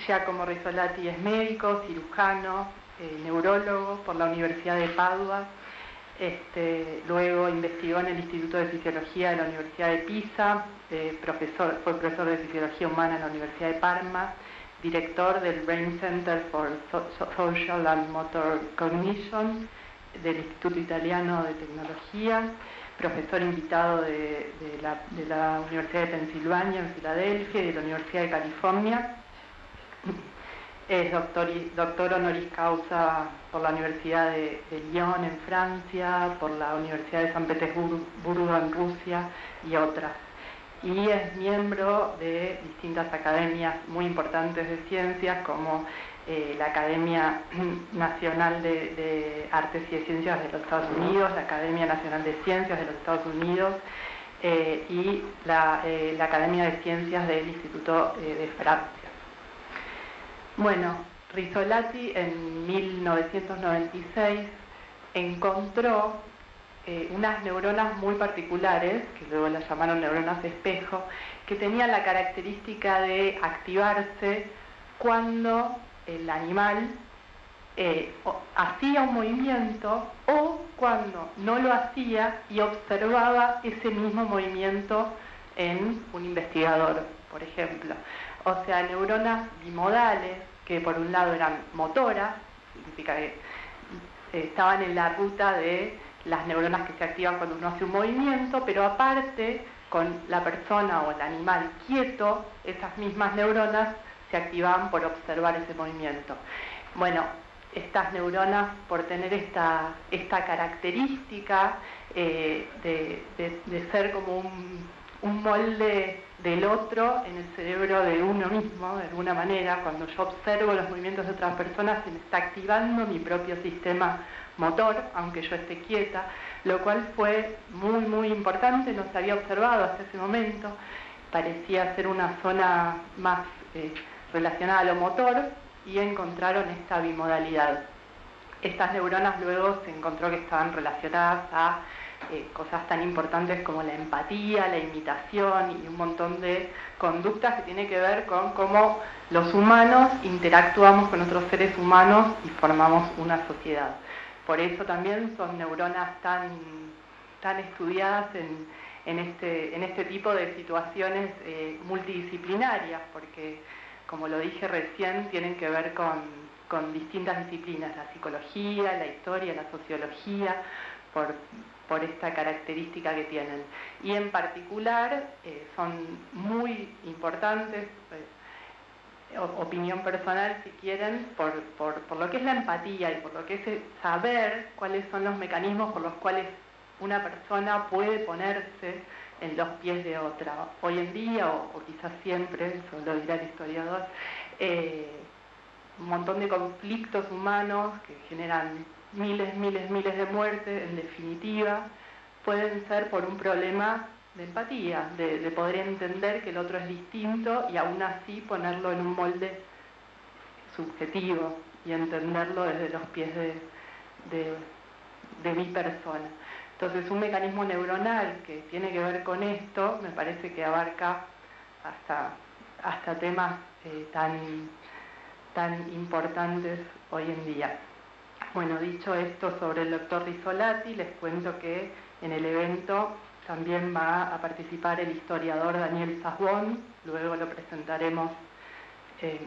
Giacomo Rizzolatti es médico, cirujano, neurólogo por la Universidad de Padua. Luego investigó en el Instituto de Fisiología de la Universidad de Pisa, fue profesor de Fisiología Humana en la Universidad de Parma, director del Brain Center for Social and Motor Cognition del Instituto Italiano de Tecnología, profesor invitado de la Universidad de Pensilvania en Filadelfia y de la Universidad de California. Es doctor honoris causa por la Universidad de Lyon en Francia, por la Universidad de San Petersburgo en Rusia y otras. Y es miembro de distintas academias muy importantes de ciencias, como la Academia Nacional de Artes y de Ciencias de los Estados Unidos, la Academia Nacional de Ciencias de los Estados Unidos y la Academia de Ciencias del Instituto de Francia. Bueno, Rizzolatti en 1996 encontró unas neuronas muy particulares, que luego las llamaron neuronas de espejo, que tenían la característica de activarse cuando el animal hacía un movimiento o cuando no lo hacía y observaba ese mismo movimiento en un investigador, por ejemplo. O sea, neuronas bimodales, que por un lado eran motoras, significa que estaban en la ruta de las neuronas que se activan cuando uno hace un movimiento, pero aparte, con la persona o el animal quieto, esas mismas neuronas se activaban por observar ese movimiento. Bueno, estas neuronas, por tener esta característica de ser como un molde del otro en el cerebro de uno mismo, de alguna manera, cuando yo observo los movimientos de otras personas, se me está activando mi propio sistema motor, aunque yo esté quieta, lo cual fue muy, muy importante, no se había observado hasta ese momento, parecía ser una zona más relacionada a lo motor, y encontraron esta bimodalidad. Estas neuronas luego se encontró que estaban relacionadas a cosas tan importantes como la empatía, la imitación y un montón de conductas que tienen que ver con cómo los humanos interactuamos con otros seres humanos y formamos una sociedad. Por eso también son neuronas tan estudiadas en este tipo de situaciones multidisciplinarias, porque, como lo dije recién, tienen que ver con distintas disciplinas, la psicología, la historia, la sociología, por esta característica que tienen. Y en particular son muy importantes, opinión personal si quieren, por lo que es la empatía y por lo que es saber cuáles son los mecanismos por los cuales una persona puede ponerse en los pies de otra. Hoy en día, o quizás siempre, eso lo dirá el historiador, un montón de conflictos humanos que generan miles de muertes, en definitiva, pueden ser por un problema de empatía, de poder entender que el otro es distinto y aún así ponerlo en un molde subjetivo y entenderlo desde los pies de mi persona. Entonces, un mecanismo neuronal que tiene que ver con esto, me parece que abarca hasta temas tan importantes hoy en día. Bueno, dicho esto sobre el doctor Rizzolatti, les cuento que en el evento también va a participar el historiador Daniel Sasbón, luego lo presentaremos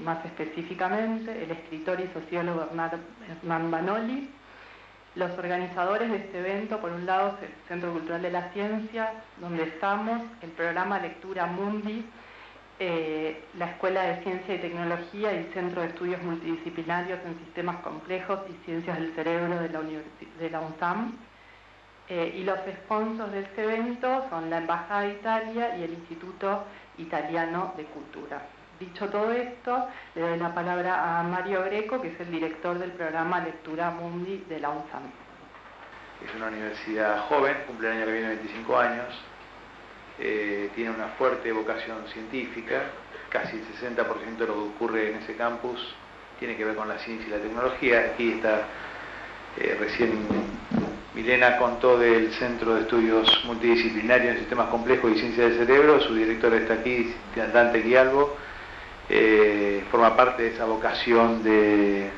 más específicamente, el escritor y sociólogo Hernán Banoli. Los organizadores de este evento, por un lado, el Centro Cultural de la Ciencia, donde estamos, el programa Lectura Mundi, la Escuela de Ciencia y Tecnología y Centro de Estudios Multidisciplinarios en Sistemas Complejos y Ciencias del Cerebro de la UNSAM. Y los sponsors de este evento son la Embajada de Italia y el Instituto Italiano de Cultura. Dicho todo esto, le doy la palabra a Mario Greco, que es el director del programa Lectura Mundi de la UNSAM. Es una universidad joven, cumple el año que viene 25 años, tiene una fuerte vocación científica, casi el 60% de lo que ocurre en ese campus tiene que ver con la ciencia y la tecnología. Aquí está Recién Milena contó del Centro de Estudios Multidisciplinarios en Sistemas Complejos y Ciencia del Cerebro. Su directora está aquí, Dante Guialbo. Forma parte de esa vocación de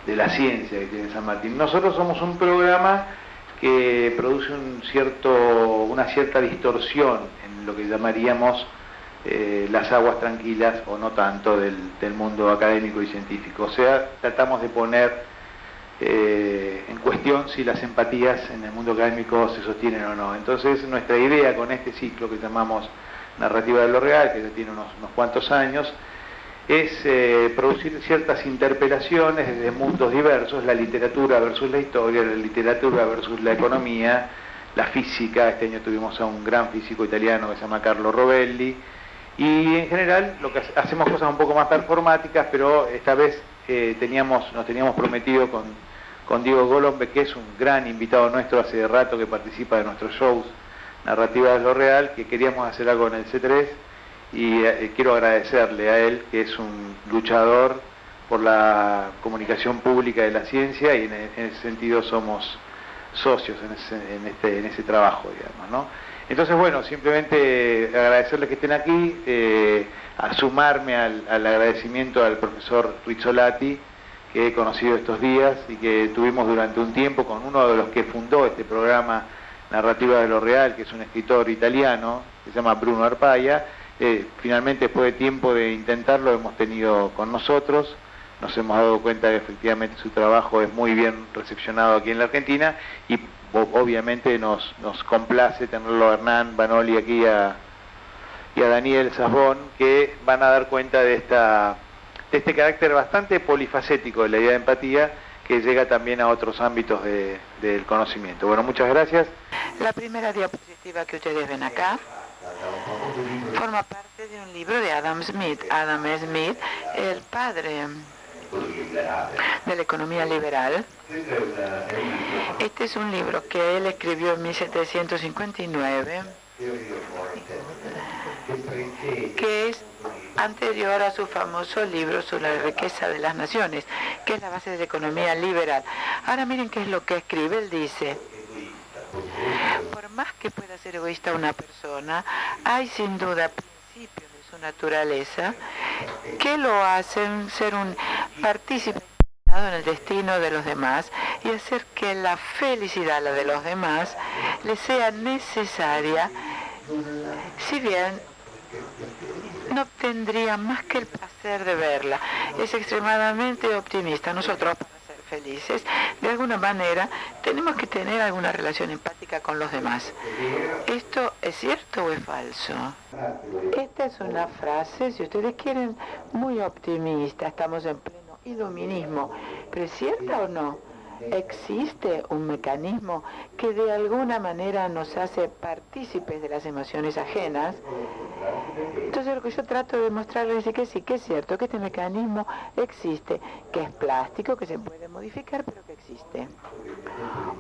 la ciencia que tiene San Martín. Nosotros somos un programa que produce una cierta distorsión en lo que llamaríamos las aguas tranquilas, o no tanto, del mundo académico y científico. O sea, tratamos de poner en cuestión si las empatías en el mundo académico se sostienen o no. Entonces, nuestra idea con este ciclo que llamamos Narrativa de lo Real, que ya tiene unos cuantos años, es producir ciertas interpelaciones desde mundos diversos: la literatura versus la historia, la literatura versus la economía, la física. Este año tuvimos a un gran físico italiano que se llama Carlo Rovelli, y en general lo que hacemos cosas un poco más performáticas, pero esta vez nos teníamos prometido con Diego Golombek, que es un gran invitado nuestro, hace rato que participa de nuestros shows Narrativa de lo Real, que queríamos hacer algo en el C3, y quiero agradecerle a él, que es un luchador por la comunicación pública de la ciencia, y en ese sentido somos socios en ese trabajo, digamos, ¿no? Entonces, bueno, simplemente agradecerles que estén aquí, a sumarme al agradecimiento al profesor Rizzolatti, que he conocido estos días y que tuvimos durante un tiempo con uno de los que fundó este programa Narrativa de lo Real, que es un escritor italiano, que se llama Bruno Arpaia. Finalmente, después de tiempo de intentarlo, hemos tenido con nosotros. Nos hemos dado cuenta que efectivamente su trabajo es muy bien recepcionado aquí en la Argentina, y obviamente nos complace tenerlo a Hernán Banoli aquí y a Daniel Sasbón, que van a dar cuenta de este carácter bastante polifacético de la idea de empatía, que llega también a otros ámbitos del conocimiento. Bueno, muchas gracias. La primera diapositiva que ustedes ven acá forma parte de un libro de Adam Smith. Adam Smith, el padre de la economía liberal. Este es un libro que él escribió en 1759, que es anterior a su famoso libro sobre la riqueza de las naciones, que es la base de la economía liberal. Ahora miren qué es lo que escribe. Él dice: por más que pueda ser egoísta una persona, hay sin duda principios de su naturaleza que lo hacen ser un partícipe en el destino de los demás, y hacer que la felicidad, la de los demás, le sea necesaria, si bien no obtendría más que el placer de verla. Es extremadamente optimista. Nosotros, para ser felices, de alguna manera, tenemos que tener alguna relación empática con los demás. ¿Esto es cierto o es falso? Esta es una frase, si ustedes quieren, muy optimista. Estamos en pleno iluminismo. ¿Pero es cierta o no? ¿Existe un mecanismo que de alguna manera nos hace partícipes de las emociones ajenas? Entonces, lo que yo trato de mostrarles es que sí, que es cierto, que este mecanismo existe, que es plástico, que se puede modificar, pero que existe.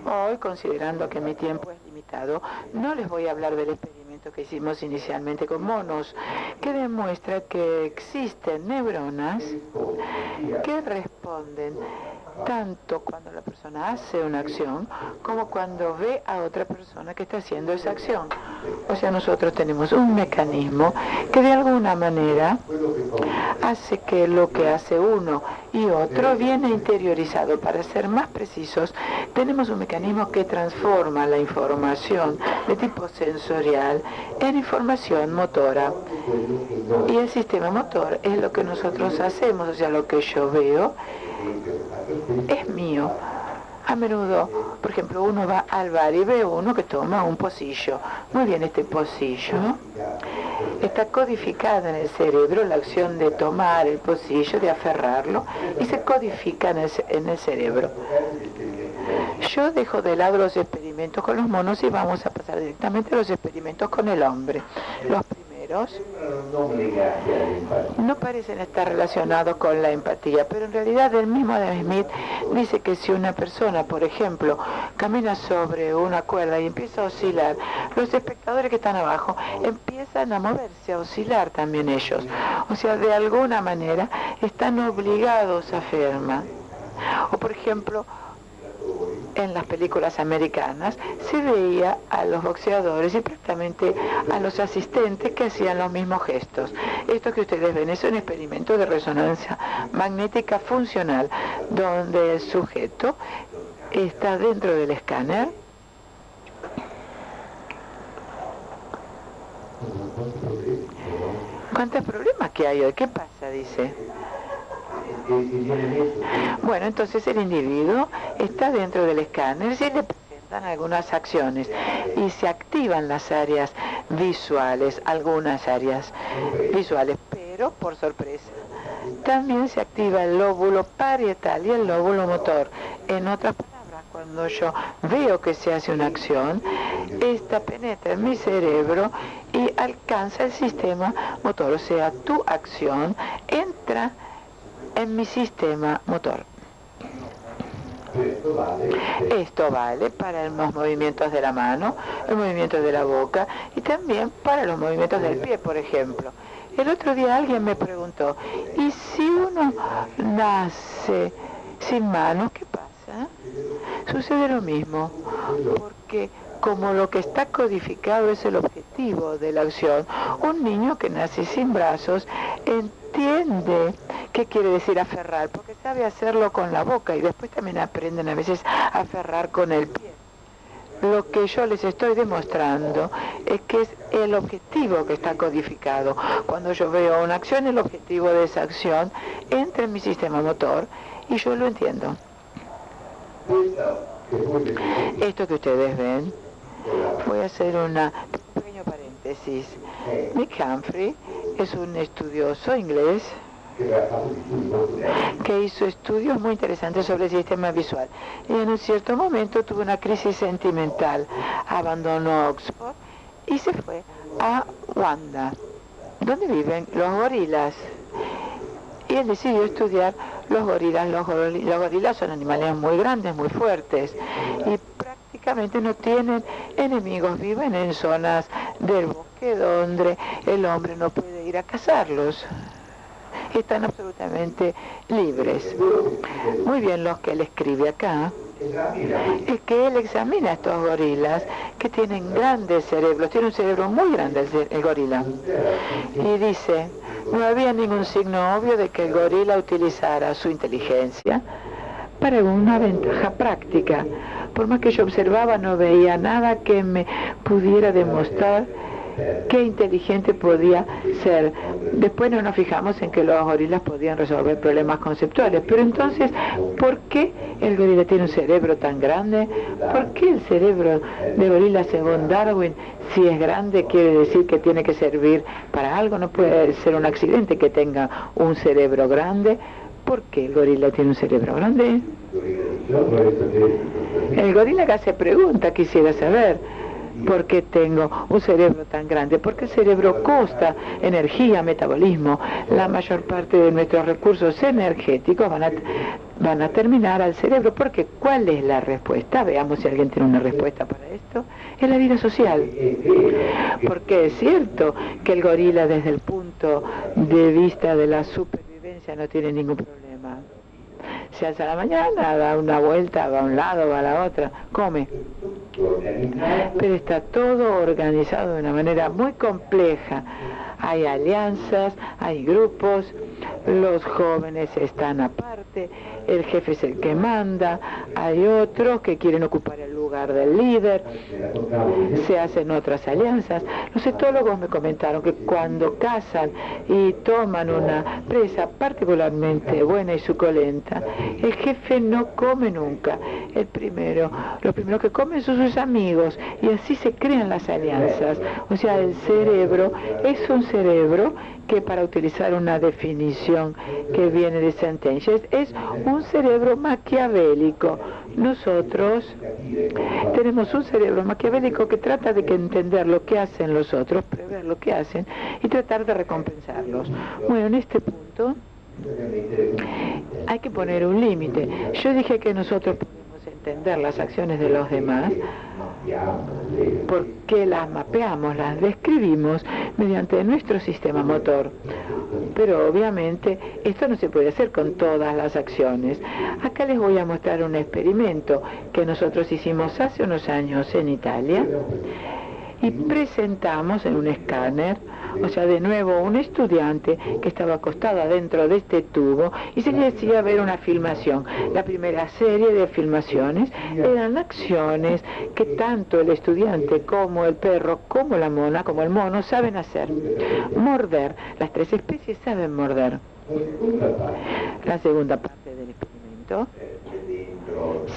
Hoy, considerando que mi tiempo es limitado, no les voy a hablar del experimento que hicimos inicialmente con monos, que demuestra que existen neuronas que responden tanto cuando la persona hace una acción como cuando ve a otra persona que está haciendo esa acción. O sea, nosotros tenemos un mecanismo que de alguna manera hace que lo que hace uno y otro viene interiorizado. Para ser más precisos, tenemos un mecanismo que transforma la información de tipo sensorial en información motora. Y el sistema motor es lo que nosotros hacemos, o sea, lo que yo veo es mío. A menudo, por ejemplo, uno va al bar y ve uno que toma un pocillo. Muy bien, este pocillo está codificada en el cerebro, la acción de tomar el pocillo, de aferrarlo, y se codifica en el cerebro. Yo dejo de lado los experimentos con los monos y vamos a pasar directamente a los experimentos con el hombre. Los primeros no parecen estar relacionados con la empatía, pero en realidad el mismo Adam Smith dice que si una persona, por ejemplo, camina sobre una cuerda y empieza a oscilar, los espectadores que están abajo empiezan a moverse, a oscilar también ellos. O sea, de alguna manera están obligados a afirmar. O por ejemplo, en las películas americanas se veía a los boxeadores y prácticamente a los asistentes que hacían los mismos gestos. Esto que ustedes ven es un experimento de resonancia magnética funcional, donde el sujeto está dentro del escáner. ¿Cuántos problemas que hay hoy? ¿Qué pasa? Dice. Bueno, entonces el individuo está dentro del escáner y le presentan algunas acciones y se activan las áreas visuales, algunas áreas visuales, pero por sorpresa. También se activa el lóbulo parietal y el lóbulo motor. En otras palabras, cuando yo veo que se hace una acción, esta penetra en mi cerebro y alcanza el sistema motor, o sea, tu acción entra en mi sistema motor. Esto vale para los movimientos de la mano, los movimientos de la boca y también para los movimientos del pie, por ejemplo. El otro día alguien me preguntó, ¿y si uno nace sin manos, qué pasa? Sucede lo mismo, porque como lo que está codificado es el objetivo de la acción, un niño que nace sin brazos entiende qué quiere decir aferrar, porque sabe hacerlo con la boca y después también aprenden a veces a aferrar con el pie. Lo que yo les estoy demostrando es que es el objetivo que está codificado. Cuando yo veo una acción, el objetivo de esa acción entra en mi sistema motor y yo lo entiendo. Esto que ustedes ven, voy a hacer un pequeño paréntesis. Nick Humphrey es un estudioso inglés que hizo estudios muy interesantes sobre el sistema visual y en un cierto momento tuvo una crisis sentimental, abandonó Oxford y se fue a Wanda, donde viven los gorilas, y él decidió estudiar los gorilas. Los gorilas son animales muy grandes, muy fuertes y prácticamente no tienen enemigos, viven en zonas del bosque donde el hombre no puede ir a cazarlos. Están absolutamente libres. Muy bien, lo que él escribe acá es que él examina a estos gorilas que tienen grandes cerebros, tiene un cerebro muy grande el gorila, y dice, no había ningún signo obvio de que el gorila utilizara su inteligencia para una ventaja práctica. Por más que yo observaba, no veía nada que me pudiera demostrar qué inteligente podía ser. Después no nos fijamos en que los gorilas podían resolver problemas conceptuales. Pero entonces, ¿por qué el gorila tiene un cerebro tan grande? ¿Por qué el cerebro de gorila, según Darwin, si es grande, quiere decir que tiene que servir para algo? No puede ser un accidente que tenga un cerebro grande. ¿Por qué el gorila tiene un cerebro grande? El gorila que hace pregunta, quisiera saber. ¿Por qué tengo un cerebro tan grande? Porque el cerebro consta energía, metabolismo. La mayor parte de nuestros recursos energéticos van a terminar al cerebro. Porque ¿cuál es la respuesta? Veamos si alguien tiene una respuesta para esto. Es la vida social. Porque es cierto que el gorila, desde el punto de vista de la supervivencia, no tiene ningún problema. Se alza a la mañana, da una vuelta, va a un lado, va a la otra, come. Pero está todo organizado de una manera muy compleja. Hay alianzas, hay grupos, los jóvenes están aparte, el jefe es el que manda, hay otros que quieren ocupar el lugar del líder, se hacen otras alianzas. Los etólogos me comentaron que cuando cazan y toman una presa particularmente buena y suculenta, el jefe no come nunca. Lo primero que comen son sus amigos y así se crean las alianzas. O sea, el cerebro es un cerebro que, para utilizar una definición que viene de Sentencias, es un cerebro maquiavélico. Nosotros tenemos un cerebro maquiavélico que trata de entender lo que hacen los otros, prever lo que hacen y tratar de recompensarlos. Bueno, en este punto hay que poner un límite. Yo dije que nosotros podemos entender las acciones de los demás porque las mapeamos, las describimos, mediante nuestro sistema motor. Pero obviamente esto no se puede hacer con todas las acciones. Acá les voy a mostrar un experimento que nosotros hicimos hace unos años en Italia y presentamos en un escáner, o sea, de nuevo un estudiante que estaba acostada dentro de este tubo y se le hacía ver una filmación. La primera serie de filmaciones eran acciones que tanto el estudiante como el perro, como la mona, como el mono saben hacer. Morder, las tres especies saben morder. La segunda parte del experimento,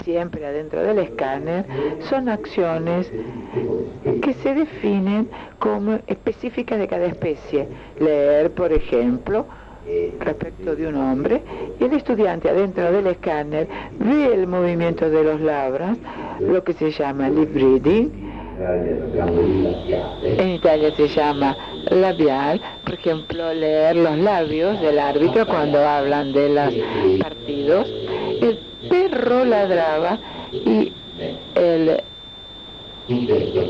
siempre adentro del escáner, son acciones que se definen como específicas de cada especie. Leer, por ejemplo, respecto de un hombre, y el estudiante adentro del escáner ve el movimiento de los labios, lo que se llama lip reading. En Italia se llama labial, por ejemplo, leer los labios del árbitro cuando hablan de los partidos. El perro ladraba y el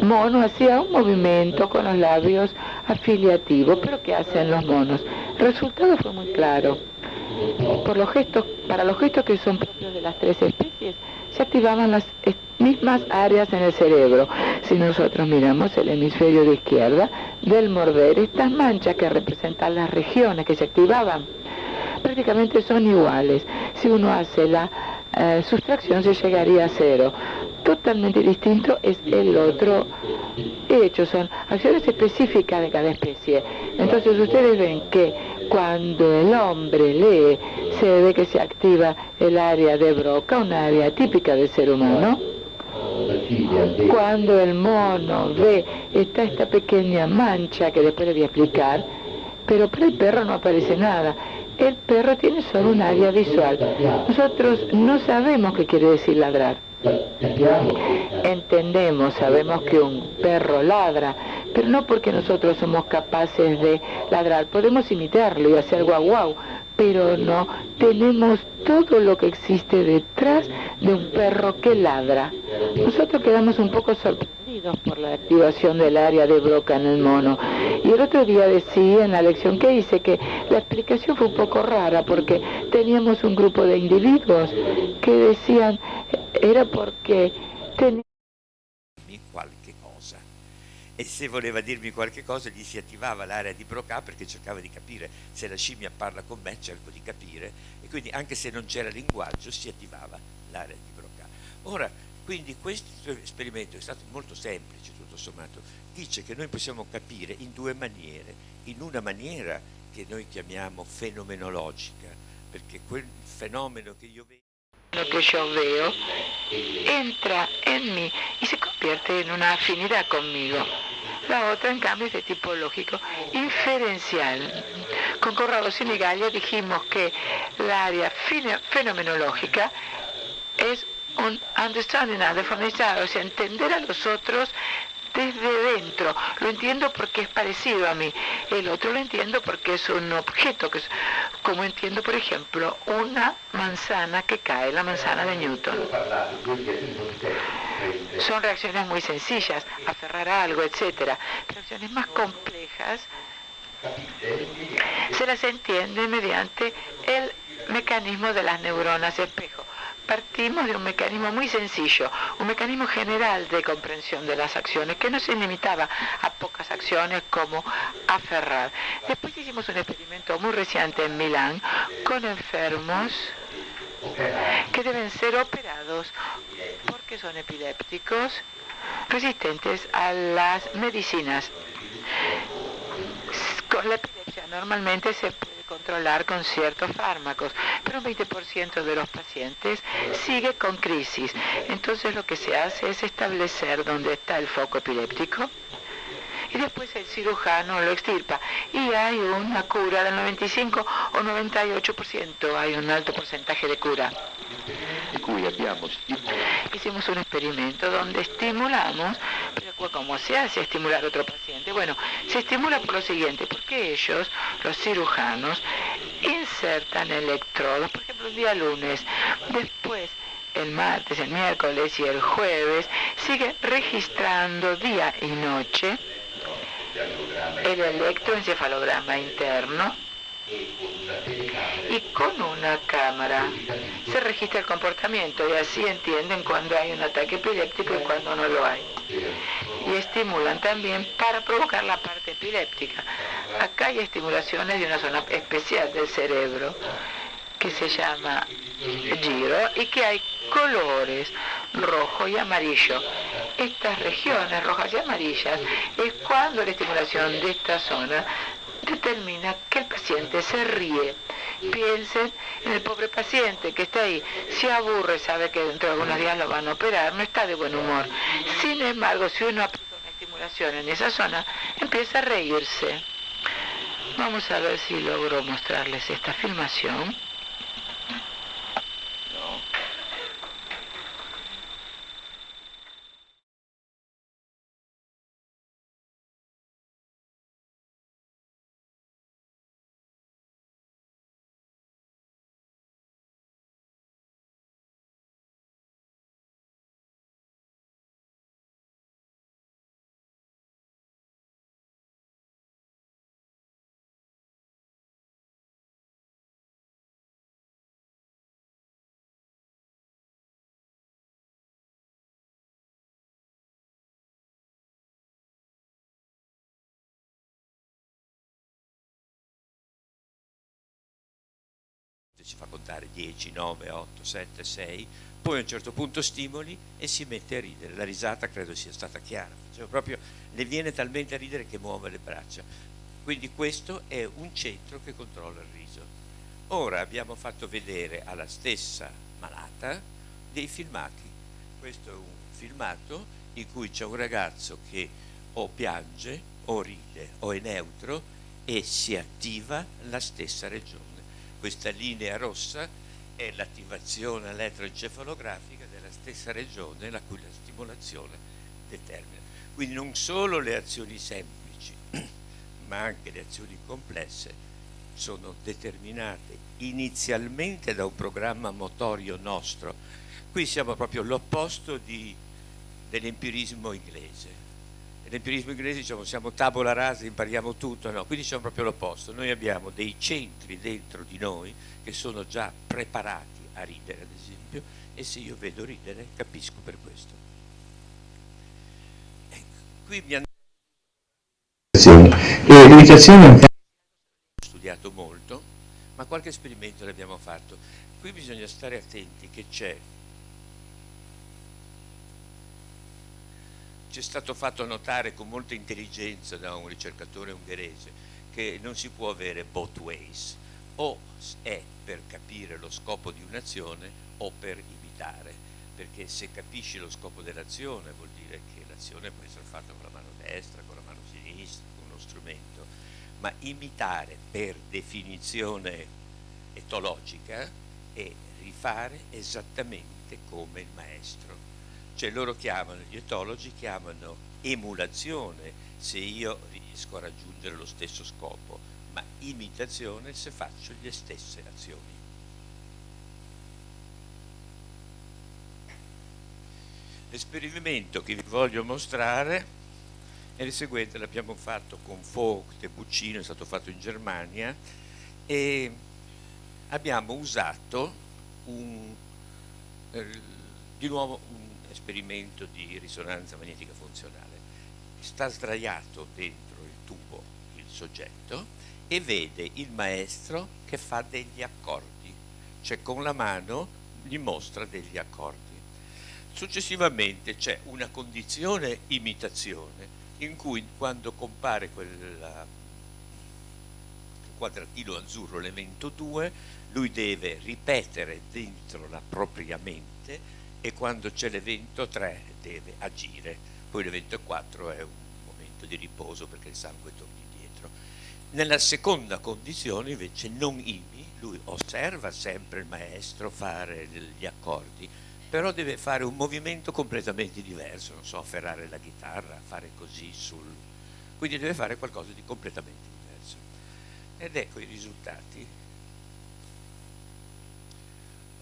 mono hacía un movimiento con los labios afiliativos, pero ¿qué hacen los monos? El resultado fue muy claro. Para los gestos que son propios de las tres especies, se activaban las mismas áreas en el cerebro. Si nosotros miramos el hemisferio de izquierda, del morder, estas manchas que representan las regiones que se activaban, prácticamente son iguales. Si uno hace la sustracción, se llegaría a cero. Totalmente distinto es el otro hecho, son acciones específicas de cada especie. Entonces ustedes ven que cuando el hombre lee, se ve que se activa el área de Broca, un área típica del ser humano. Cuando el mono ve, está esta pequeña mancha que después le voy a explicar, pero para el perro no aparece nada. El perro tiene solo un área visual. Nosotros no sabemos qué quiere decir ladrar. Entendemos, sabemos que un perro ladra, pero no porque nosotros somos capaces de ladrar. Podemos imitarlo y hacer guau guau, pero no tenemos todo lo que existe detrás de un perro que ladra. Nosotros quedamos un poco sorprendidos por la activación del área de Broca en el mono. Y el otro día decía en la lección que hice que la explicación fue un poco rara porque teníamos un grupo de individuos que decían era porque tenía qualche cosa. E se voleva dirmi qualche cosa gli si attivava l'area di Broca perché cercava di capire se la scimmia parla con me, cerco di capire, e quindi anche se non c'era linguaggio si attivava l'area di Broca. Ora, quindi questo esperimento è stato molto semplice tutto sommato, dice che noi possiamo capire in due maniere, in una maniera che noi chiamiamo fenomenologica, perché quel fenomeno che io vedo lo que yo veo entra en mí y se convierte en una afinidad conmigo. La otra, en cambio, es de tipo lógico, inferencial. Con Corrado Sinigallia dijimos que la área fenomenológica es un understanding other from inside, o sea, entender a los otros desde dentro. Lo entiendo porque es parecido a mí. El otro lo entiendo porque es un objeto, que es como entiendo, por ejemplo, una manzana que cae, la manzana de Newton. Son reacciones muy sencillas, aferrar a algo, etc. Reacciones más complejas se las entiende mediante el mecanismo de las neuronas espejo. Partimos de un mecanismo muy sencillo, un mecanismo general de comprensión de las acciones, que no se limitaba a pocas acciones como aferrar. Después hicimos un experimento muy reciente en Milán con enfermos que deben ser operados porque son epilépticos resistentes a las medicinas. Con la epilepsia normalmente se puede controlar con ciertos fármacos, pero un 20% de los pacientes sigue con crisis. Entonces lo que se hace es establecer dónde está el foco epiléptico y después el cirujano lo extirpa. Y hay una cura del 95 o 98%, hay un alto porcentaje de cura. Hicimos un experimento donde estimulamos, pero ¿cómo se hace estimular a otro paciente? Bueno, se estimula por lo siguiente, porque ellos, los cirujanos, insertan electrodos, por ejemplo, el día lunes, después el martes, el miércoles y el jueves, sigue registrando día y noche el electroencefalograma interno y con una cámara se registra el comportamiento y así entienden cuando hay un ataque epiléptico y cuando no lo hay. Y estimulan también para provocar la parte epiléptica. Acá hay estimulaciones de una zona especial del cerebro que se llama giro y que hay colores rojo y amarillo. Estas regiones rojas y amarillas es cuando la estimulación de esta zona determina que el paciente se ríe. Piensen en el pobre paciente que está ahí, se aburre, sabe que dentro de algunos días lo van a operar, no está de buen humor. Sin embargo, si uno aplica una estimulación en esa zona, empieza a reírse. Vamos a ver si logro mostrarles esta filmación. Ci fa contare 10, 9, 8, 7, 6, poi a un certo punto stimoli e si mette a ridere. La risata credo sia stata chiara, cioè proprio le viene talmente a ridere che muove le braccia. Quindi questo è un centro che controlla il riso. Ora abbiamo fatto vedere alla stessa malata dei filmati. Questo è un filmato in cui c'è un ragazzo che o piange o ride o è neutro e si attiva la stessa regione. Questa linea rossa è l'attivazione elettroencefalografica della stessa regione la cui la stimolazione determina. Quindi non solo le azioni semplici, ma anche le azioni complesse sono determinate inizialmente da un programma motorio nostro. Qui siamo proprio l'opposto dell'empirismo inglese. Nell'empirismo inglese diciamo siamo tabula rasa, impariamo tutto, no, qui diciamo proprio l'opposto. Noi abbiamo dei centri dentro di noi che sono già preparati a ridere, ad esempio, e se io vedo ridere capisco per questo. Ecco, qui mi hanno studiato molto, ma qualche esperimento l'abbiamo fatto. Qui bisogna stare attenti che c'è stato fatto notare con molta intelligenza da un ricercatore ungherese che non si può avere both ways, o è per capire lo scopo di un'azione o per imitare, perché se capisci lo scopo dell'azione vuol dire che l'azione può essere fatta con la mano destra, con la mano sinistra, con uno strumento, ma imitare per definizione etologica è rifare esattamente come il maestro. Cioè loro chiamano, gli etologi chiamano emulazione se io riesco a raggiungere lo stesso scopo, ma imitazione se faccio le stesse azioni. L'esperimento che vi voglio mostrare è il seguente, l'abbiamo fatto con Vogt e Buccino, è stato fatto in Germania e abbiamo usato di nuovo un esperimento di risonanza magnetica funzionale. Sta sdraiato dentro il tubo il soggetto e vede il maestro che fa degli accordi, cioè con la mano gli mostra degli accordi. Successivamente c'è una condizione imitazione in cui quando compare quel quadratino azzurro, elemento 2, lui deve ripetere dentro la propria mente e quando c'è l'evento 3 deve agire, poi l'evento 4 è un momento di riposo perché il sangue torna indietro. Nella seconda condizione invece non imi, lui osserva sempre il maestro fare gli accordi, però deve fare un movimento completamente diverso, non so, afferrare la chitarra, fare così quindi deve fare qualcosa di completamente diverso. Ed ecco i risultati.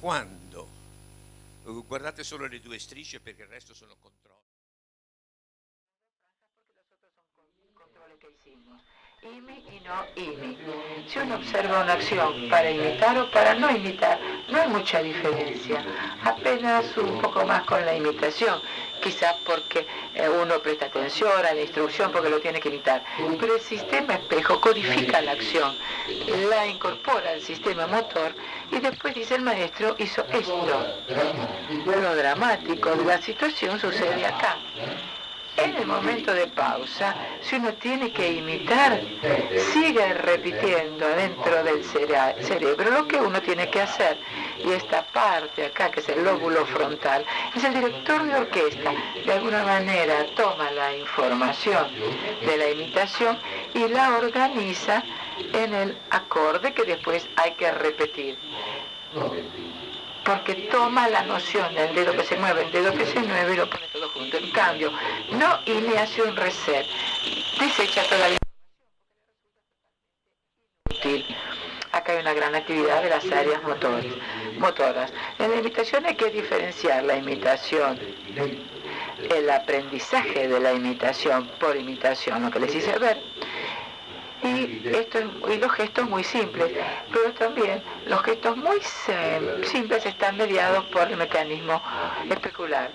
Quando guardate solo le due strisce perché il resto sono controlli. IMI y no IMI. Si uno observa una acción para imitar o para no imitar, no hay mucha diferencia. Apenas un poco más con la imitación, quizás porque uno presta atención a la instrucción porque lo tiene que imitar. Pero el sistema espejo codifica la acción, la incorpora al sistema motor y después dice el maestro hizo esto. Lo dramático de la situación sucede acá. En el momento de pausa, si uno tiene que imitar, sigue repitiendo dentro del cerebro lo que uno tiene que hacer. Y esta parte acá, que es el lóbulo frontal, es el director de orquesta. De alguna manera toma la información de la imitación y la organiza en el acorde que después hay que repetir. Porque toma la noción del dedo que se mueve, el dedo que se mueve y lo pone todo junto. En cambio, no y le hace un reset, desecha toda la información. Acá hay una gran actividad de las áreas motoras. En la imitación hay que diferenciar la imitación, el aprendizaje de la imitación por imitación, lo que les hice ver. Y los gestos muy simples, pero también los gestos muy simples están mediados por el mecanismo especular.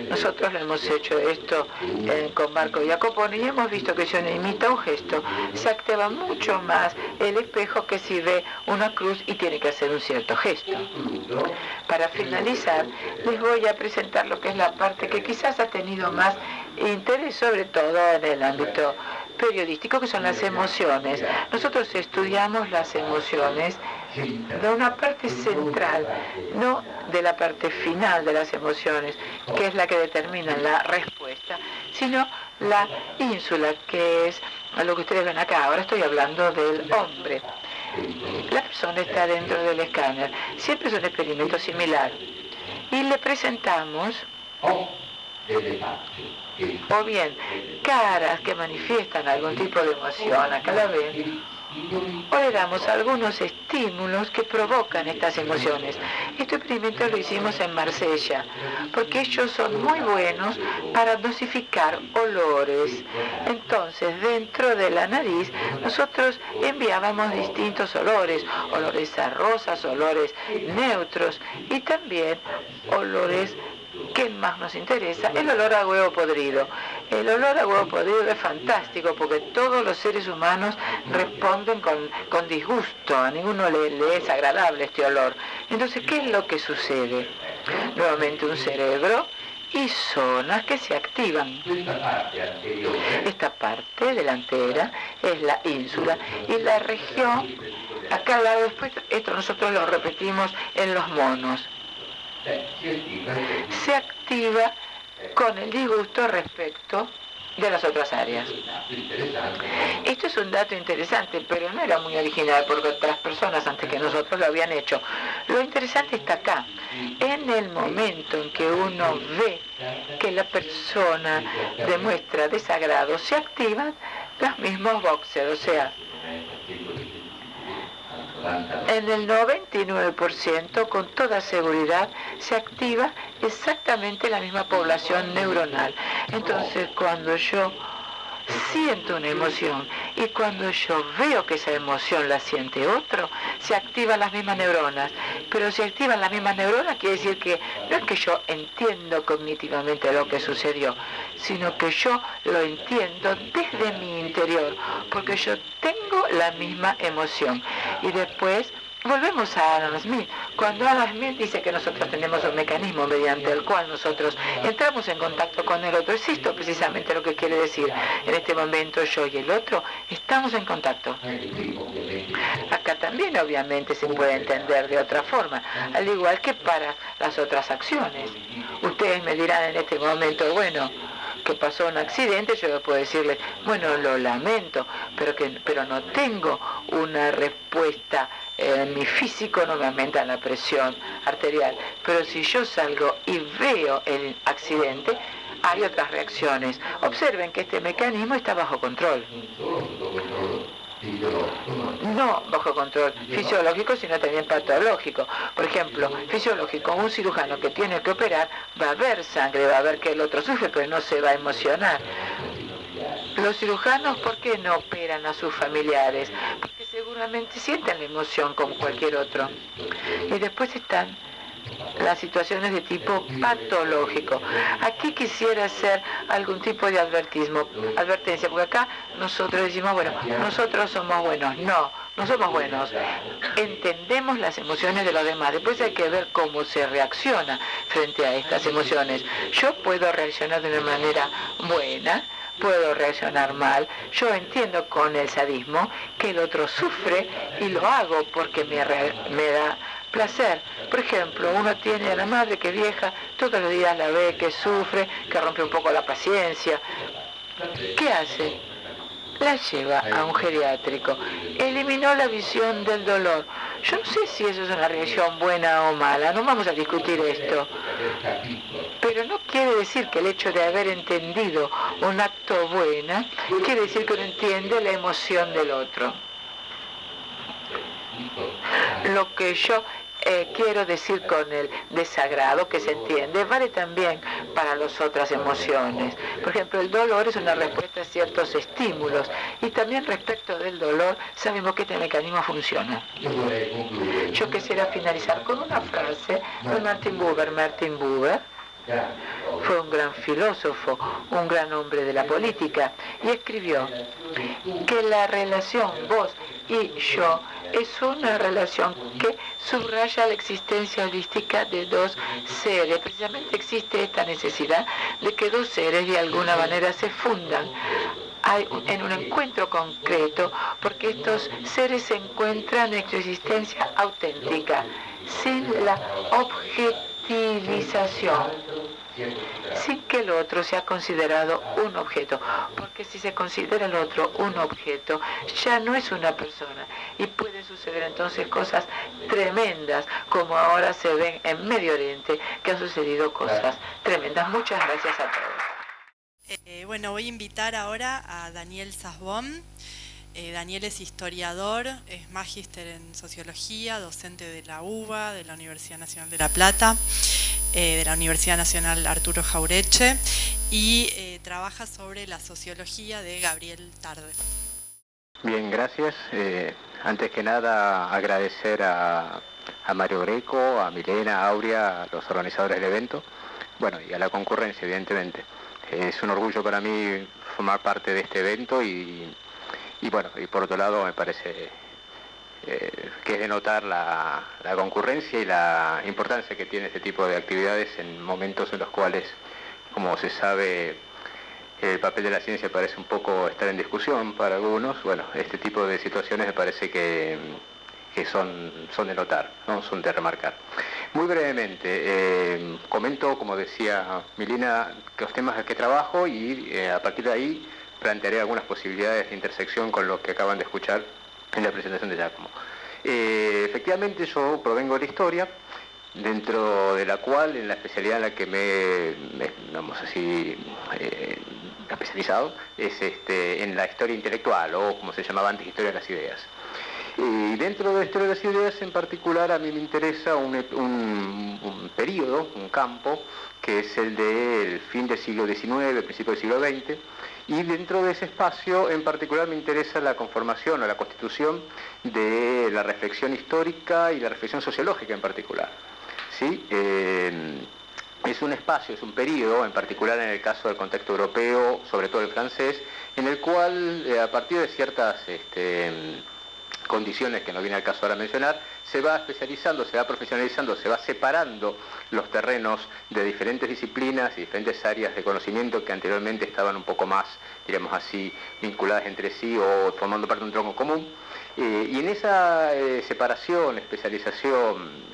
Nosotros lo hemos hecho esto con Marco Jacoponi y hemos visto que si uno imita un gesto, se activa mucho más el espejo que si ve una cruz y tiene que hacer un cierto gesto. Para finalizar, les voy a presentar lo que es la parte que quizás ha tenido más interés, sobre todo en el ámbito periodístico, que son las emociones. Nosotros estudiamos las emociones de una parte central, no de la parte final de las emociones, que es la que determina la respuesta, sino la ínsula, que es lo que ustedes ven acá. Ahora estoy hablando del hombre. La persona está dentro del escáner. Siempre es un experimento similar. Y le presentamos o bien caras que manifiestan algún tipo de emoción, acá la ven, o le damos algunos estímulos que provocan estas emociones. Este experimento lo hicimos en Marsella, porque ellos son muy buenos para dosificar olores. Entonces, dentro de la nariz, nosotros enviábamos distintos olores a rosas, olores neutros y también olores que más nos interesa, el olor a huevo podrido. El olor a huevo podrido es fantástico porque todos los seres humanos responden con disgusto, a ninguno le es agradable este olor. Entonces, ¿qué es lo que sucede? Nuevamente un cerebro y zonas que se activan. Esta parte delantera es la ínsula y la región, acá al lado después, esto nosotros lo repetimos en los monos. Se activa con el disgusto respecto de las otras áreas. Esto es un dato interesante, pero no era muy original porque otras personas antes que nosotros lo habían hecho. Lo interesante está acá. En el momento en que uno ve que la persona demuestra desagrado, se activan los mismos boxes, o sea, en el 99% con toda seguridad se activa exactamente la misma población neuronal. Entonces, cuando yo siento una emoción y cuando yo veo que esa emoción la siente otro, se activan las mismas neuronas. Pero si activan las mismas neuronas quiere decir que no es que yo entiendo cognitivamente lo que sucedió, sino que yo lo entiendo desde mi interior, porque yo tengo la misma emoción. Y después volvemos a Adam Smith. Cuando Adam Smith dice que nosotros tenemos un mecanismo mediante el cual nosotros entramos en contacto con el otro, es esto precisamente lo que quiere decir. En este momento yo y el otro estamos en contacto. Acá también obviamente se puede entender de otra forma, al igual que para las otras acciones. Ustedes me dirán en este momento, bueno, que pasó un accidente, yo puedo decirles, bueno, lo lamento, pero no tengo una respuesta. Mi físico no me aumenta la presión arterial, pero si yo salgo y veo el accidente, hay otras reacciones. Observen que este mecanismo está bajo control. No bajo control fisiológico, sino también patológico. Por ejemplo, fisiológico, un cirujano que tiene que operar va a ver sangre, va a ver que el otro sufre, pero no se va a emocionar. Los cirujanos, ¿por qué no operan a sus familiares? Porque seguramente sienten la emoción como cualquier otro. Y después están las situaciones de tipo patológico. Aquí quisiera hacer algún tipo de advertencia, porque acá nosotros decimos, bueno, nosotros somos buenos. No somos buenos. Entendemos las emociones de los demás. Después hay que ver cómo se reacciona frente a estas emociones. Yo puedo reaccionar de una manera buena, puedo reaccionar mal. Yo entiendo con el sadismo que el otro sufre y lo hago porque me da placer. Por ejemplo, uno tiene a la madre que es vieja, todos los días la ve que sufre, que rompe un poco la paciencia. ¿Qué hace? La lleva a un geriátrico. Eliminó la visión del dolor. Yo no sé si eso es una reacción buena o mala, no vamos a discutir esto. Pero no quiere decir que el hecho de haber entendido un acto bueno, quiere decir que uno entiende la emoción del otro. Lo que yo quiero decir con el desagrado que se entiende vale también para las otras emociones. Por ejemplo, el dolor es una respuesta a ciertos estímulos y también respecto del dolor sabemos que este mecanismo funciona. Yo quisiera finalizar con una frase de Martin Buber. Martin Buber fue un gran filósofo, un gran hombre de la política, y escribió que la relación vos y yo es una relación que subraya la existencia holística de dos seres. Precisamente existe esta necesidad de que dos seres de alguna manera se fundan en un encuentro concreto, porque estos seres se encuentran en su existencia auténtica, sin la objetivización, sin que el otro sea considerado un objeto, porque si se considera el otro un objeto, ya no es una persona, y pueden suceder entonces cosas tremendas, como ahora se ven en Medio Oriente, que han sucedido cosas tremendas. Muchas gracias a todos. Bueno, voy a invitar ahora a Daniel Sasbón. Daniel es historiador, es magíster en sociología, docente de la UBA, de la Universidad Nacional de La Plata, de la Universidad Nacional Arturo Jauretche, y trabaja sobre la sociología de Gabriel Tarde. Bien, gracias. Antes que nada agradecer a Mario Greco, a Milena, a Aurea, a los organizadores del evento, bueno, y a la concurrencia, evidentemente. Es un orgullo para mí formar parte de este evento y bueno, y por otro lado me parece que es de notar la concurrencia y la importancia que tiene este tipo de actividades en momentos en los cuales, como se sabe, el papel de la ciencia parece un poco estar en discusión para algunos. Bueno, este tipo de situaciones me parece que son de notar, ¿no? Son de remarcar. Muy brevemente, comento, como decía Milena, los temas que trabajo y a partir de ahí plantearé algunas posibilidades de intersección con lo que acaban de escuchar en la presentación de Giacomo. Efectivamente, yo provengo de la historia, dentro de la cual, en la especialidad en la que me especializado, es en la historia intelectual, o como se llamaba antes, historia de las ideas. Y dentro de la historia de las ideas, en particular, a mí me interesa un periodo, un campo, que es el del fin del siglo XIX, principio del siglo XX, y dentro de ese espacio, en particular, me interesa la conformación o la constitución de la reflexión histórica y la reflexión sociológica en particular. ¿Sí? Es un espacio, es un periodo, en particular en el caso del contexto europeo, sobre todo el francés, en el cual, a partir de ciertas condiciones que no viene al caso ahora mencionar, se va especializando, se va profesionalizando, se va separando los terrenos de diferentes disciplinas y diferentes áreas de conocimiento que anteriormente estaban un poco más, diríamos así, vinculadas entre sí o formando parte de un tronco común. Y en esa separación, especialización,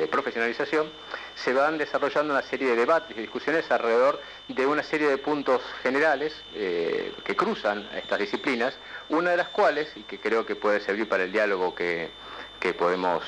profesionalización, se van desarrollando una serie de debates y discusiones alrededor de una serie de puntos generales que cruzan estas disciplinas, una de las cuales, y que creo que puede servir para el diálogo que podemos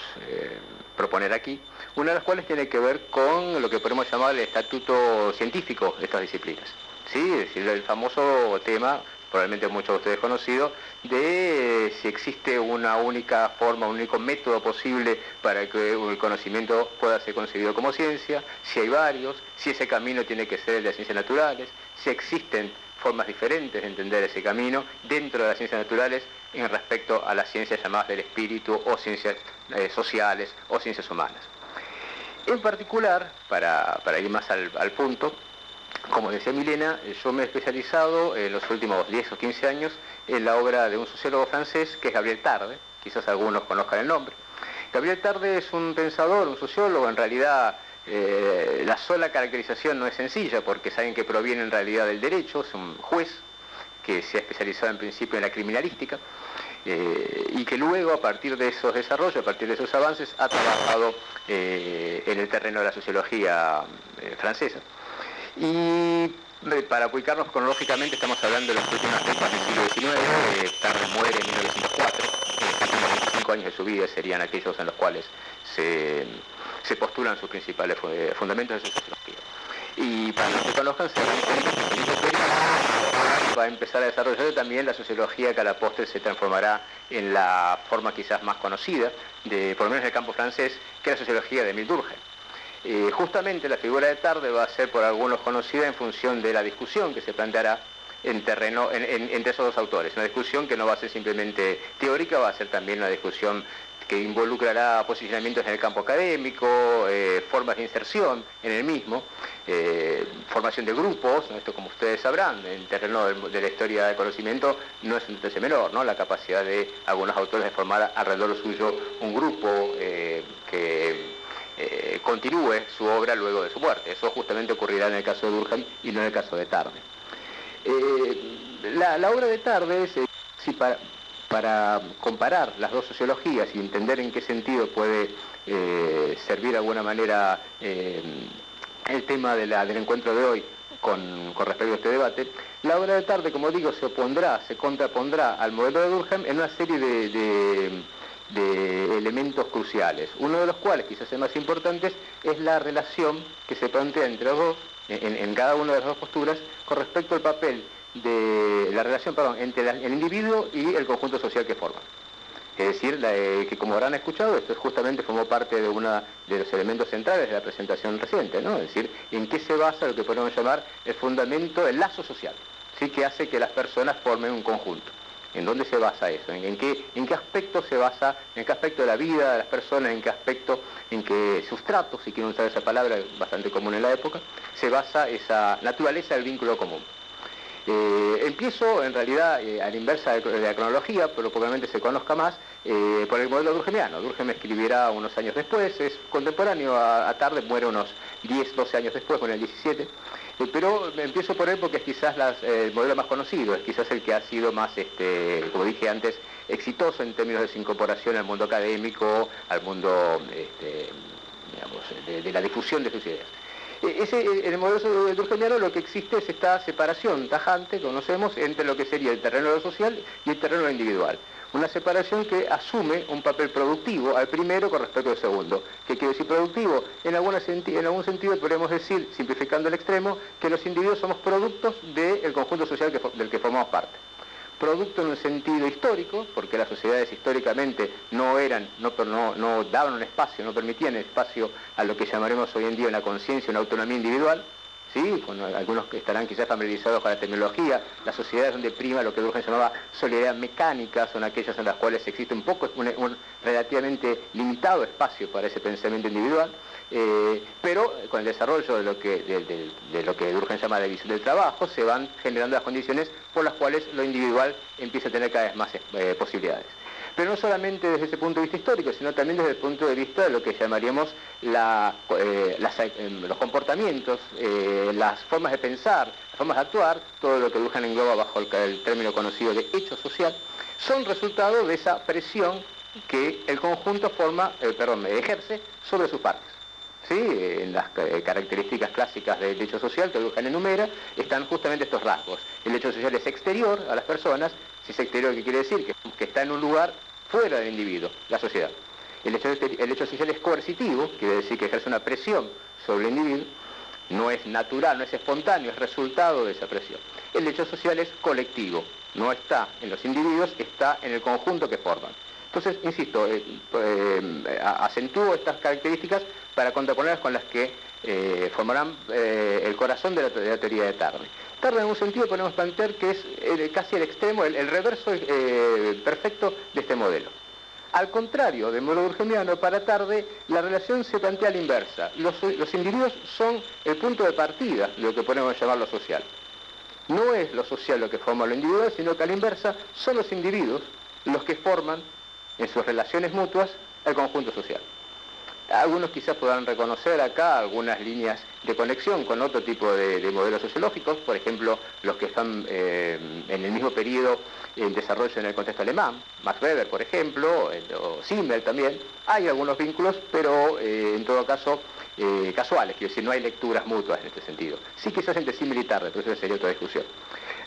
proponer aquí, una de las cuales tiene que ver con lo que podemos llamar el estatuto científico de estas disciplinas. ¿Sí? Es decir, el famoso tema, probablemente muchos de ustedes conocido, de si existe una única forma, un único método posible para que el conocimiento pueda ser concebido como ciencia, si hay varios, si ese camino tiene que ser el de ciencias naturales, si existen formas diferentes de entender ese camino dentro de las ciencias naturales en respecto a las ciencias llamadas del espíritu o ciencias sociales o ciencias humanas. En particular, para ir más al punto, como decía Milena, yo me he especializado en los últimos 10 o 15 años en la obra de un sociólogo francés que es Gabriel Tarde, quizás algunos conozcan el nombre. Gabriel Tarde es un pensador, un sociólogo, en realidad la sola caracterización no es sencilla porque saben que proviene en realidad del derecho, es un juez que se ha especializado en principio en la criminalística y que luego a partir de esos desarrollos, a partir de esos avances, ha trabajado en el terreno de la sociología francesa. Y para ubicarnos cronológicamente estamos hablando de las últimas décadas del siglo XIX, Tarde muere en 1904, los últimos 25 años de su vida serían aquellos en los cuales se postulan sus principales fundamentos de su sociología. Y para los que conozcan, se va a empezar a desarrollar también la sociología que a la postre se transformará en la forma quizás más conocida, por lo menos en el campo francés, que es la sociología de Émile Durkheim. Justamente la figura de Tarde va a ser por algunos conocida en función de la discusión que se planteará entre esos dos autores. Una discusión que no va a ser simplemente teórica, va a ser también una discusión que involucrará posicionamientos en el campo académico, formas de inserción en el mismo, formación de grupos, ¿no? Esto como ustedes sabrán, en el terreno de la historia del conocimiento no es un detalle menor, ¿no? La capacidad de algunos autores de formar alrededor suyo un grupo que continúe su obra luego de su muerte. Eso justamente ocurrirá en el caso de Durkheim y no en el caso de Tarde. La obra de Tarde, para comparar las dos sociologías y entender en qué sentido puede servir de alguna manera el tema del encuentro de hoy con respecto a este debate, la obra de Tarde, como digo, se contrapondrá al modelo de Durkheim en una serie de elementos cruciales, uno de los cuales, quizás el más importante, es la relación que se plantea entre los dos, en cada una de las dos posturas, con respecto al papel de la relación, entre el individuo y el conjunto social que forman. Es decir, que como habrán escuchado, esto justamente formó parte de uno de los elementos centrales de la presentación reciente, ¿no? Es decir, en qué se basa lo que podemos llamar el fundamento del lazo social, ¿sí? Que hace que las personas formen un conjunto. ¿En dónde se basa eso? ¿En qué aspecto se basa? ¿En qué aspecto de la vida de las personas? ¿En qué aspecto, en qué sustrato, si quieren usar esa palabra, bastante común en la época, se basa esa naturaleza del vínculo común? Empiezo en realidad a la inversa de la cronología, pero probablemente se conozca más, por el modelo durkheimiano. Durkheim escribirá unos años después, es contemporáneo a Tarde, muere unos 10, 12 años después, con el 17, pero empiezo por él porque es quizás el modelo más conocido, es quizás el que ha sido más, como dije antes, exitoso en términos de su incorporación al mundo académico, al mundo digamos, de la difusión de sus ideas. En el modelo durkheimiano lo que existe es esta separación tajante, conocemos, entre lo que sería el terreno de lo social y el terreno de lo individual. Una separación que asume un papel productivo al primero con respecto al segundo. ¿Qué quiere decir productivo? En algún sentido podemos decir, simplificando el extremo, que los individuos somos productos del conjunto social del que formamos parte. Producto en un sentido histórico, porque las sociedades históricamente no daban un espacio, no permitían espacio a lo que llamaremos hoy en día una conciencia, una autonomía individual, ¿sí? Con algunos que estarán quizás familiarizados con la tecnología, las sociedades donde prima lo que Durkheim llamaba solidaridad mecánica, son aquellas en las cuales existe un relativamente limitado espacio para ese pensamiento individual, pero con el desarrollo de lo que Durkheim llama la división del trabajo, se van generando las condiciones por las cuales lo individual empieza a tener cada vez más posibilidades. Pero no solamente desde ese punto de vista histórico, sino también desde el punto de vista de lo que llamaríamos los comportamientos, las formas de pensar, las formas de actuar, todo lo que Durkheim engloba bajo el término conocido de hecho social, son resultado de esa presión que el conjunto ejerce sobre sus partes. ¿Sí? En las características clásicas del hecho social que Durkheim enumera están justamente estos rasgos. El hecho social es exterior a las personas. Si es exterior, ¿qué quiere decir? Que está en un lugar fuera del individuo, la sociedad. El hecho social es coercitivo, quiere decir que ejerce una presión sobre el individuo. No es natural, no es espontáneo, es resultado de esa presión. El hecho social es colectivo, no está en los individuos, está en el conjunto que forman. Entonces, insisto, acentúo estas características para contraponerlas con las que formarán el corazón de la teoría de Tarde. Tarde, en un sentido, podemos plantear que es casi el extremo, el reverso perfecto de este modelo. Al contrario del modelo durkheimiano, para Tarde la relación se plantea a la inversa. Los individuos son el punto de partida de lo que podemos llamar lo social. No es lo social lo que forma lo individual, sino que a la inversa son los individuos los que forman en sus relaciones mutuas el conjunto social. Algunos quizás puedan reconocer acá algunas líneas de conexión con otro tipo de modelos sociológicos, por ejemplo, los que están en el mismo periodo en desarrollo en el contexto alemán, Max Weber, por ejemplo, o Simmel también. Hay algunos vínculos, pero en todo caso casuales, quiero decir, no hay lecturas mutuas en este sentido. Sí quizás entre Simmel y Tarde, pero eso sería otra discusión.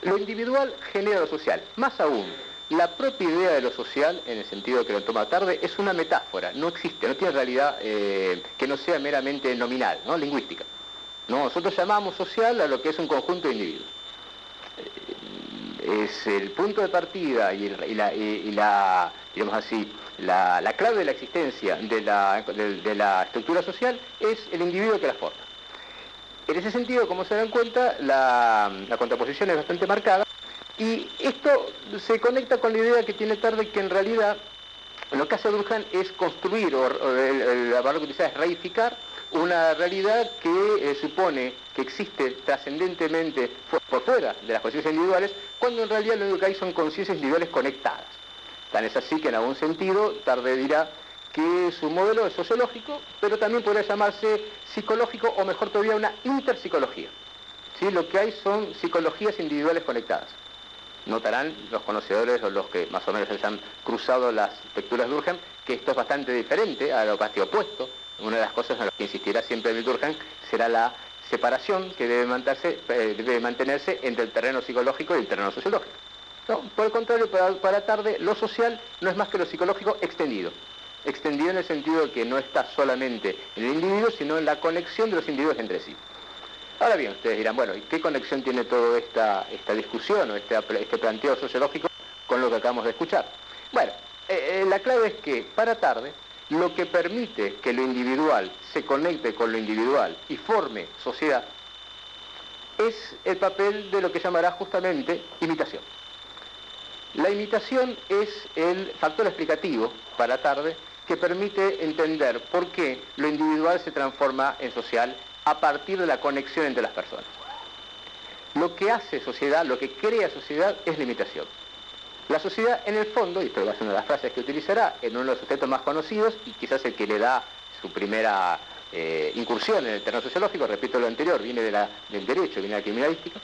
Lo individual genera lo social, más aún. La propia idea de lo social, en el sentido que lo toma Tarde, es una metáfora, no existe, no tiene realidad que no sea meramente nominal, ¿no? Lingüística. ¿No? Nosotros llamamos social a lo que es un conjunto de individuos. Es el punto de partida y digamos así, la clave de la existencia de la estructura social es el individuo que la forma. En ese sentido, como se dan cuenta, la contraposición es bastante marcada. Y esto se conecta con la idea que tiene Tarde, que en realidad lo que hace Durkheim es construir, o la palabra que utiliza es reificar, una realidad que supone que existe trascendentemente por fuera de las conciencias individuales, cuando en realidad lo único que hay son conciencias individuales conectadas. Tan es así que en algún sentido Tarde dirá que su modelo es sociológico, pero también podría llamarse psicológico, o mejor todavía, una interpsicología. ¿Sí? Lo que hay son psicologías individuales conectadas. Notarán los conocedores o los que más o menos hayan cruzado las lecturas de Durkheim que esto es bastante diferente a lo casi opuesto. Una de las cosas en las que insistirá siempre Durkheim será la separación que debe mantenerse entre el terreno psicológico y el terreno sociológico. No, por el contrario, para Tarde, lo social no es más que lo psicológico extendido. Extendido en el sentido de que no está solamente en el individuo, sino en la conexión de los individuos entre sí. Ahora bien, ustedes dirán, bueno, ¿y qué conexión tiene toda esta discusión o este planteo sociológico con lo que acabamos de escuchar? Bueno, la clave es que para Tarde lo que permite que lo individual se conecte con lo individual y forme sociedad es el papel de lo que llamará justamente imitación. La imitación es el factor explicativo para Tarde que permite entender por qué lo individual se transforma en social a partir de la conexión entre las personas. Lo que hace sociedad, lo que crea sociedad es la imitación. La sociedad, en el fondo, y esto va a ser una de las frases que utilizará en uno de los sujetos más conocidos, y quizás el que le da su primera incursión en el terreno sociológico, repito lo anterior, viene del derecho, viene de la criminalística,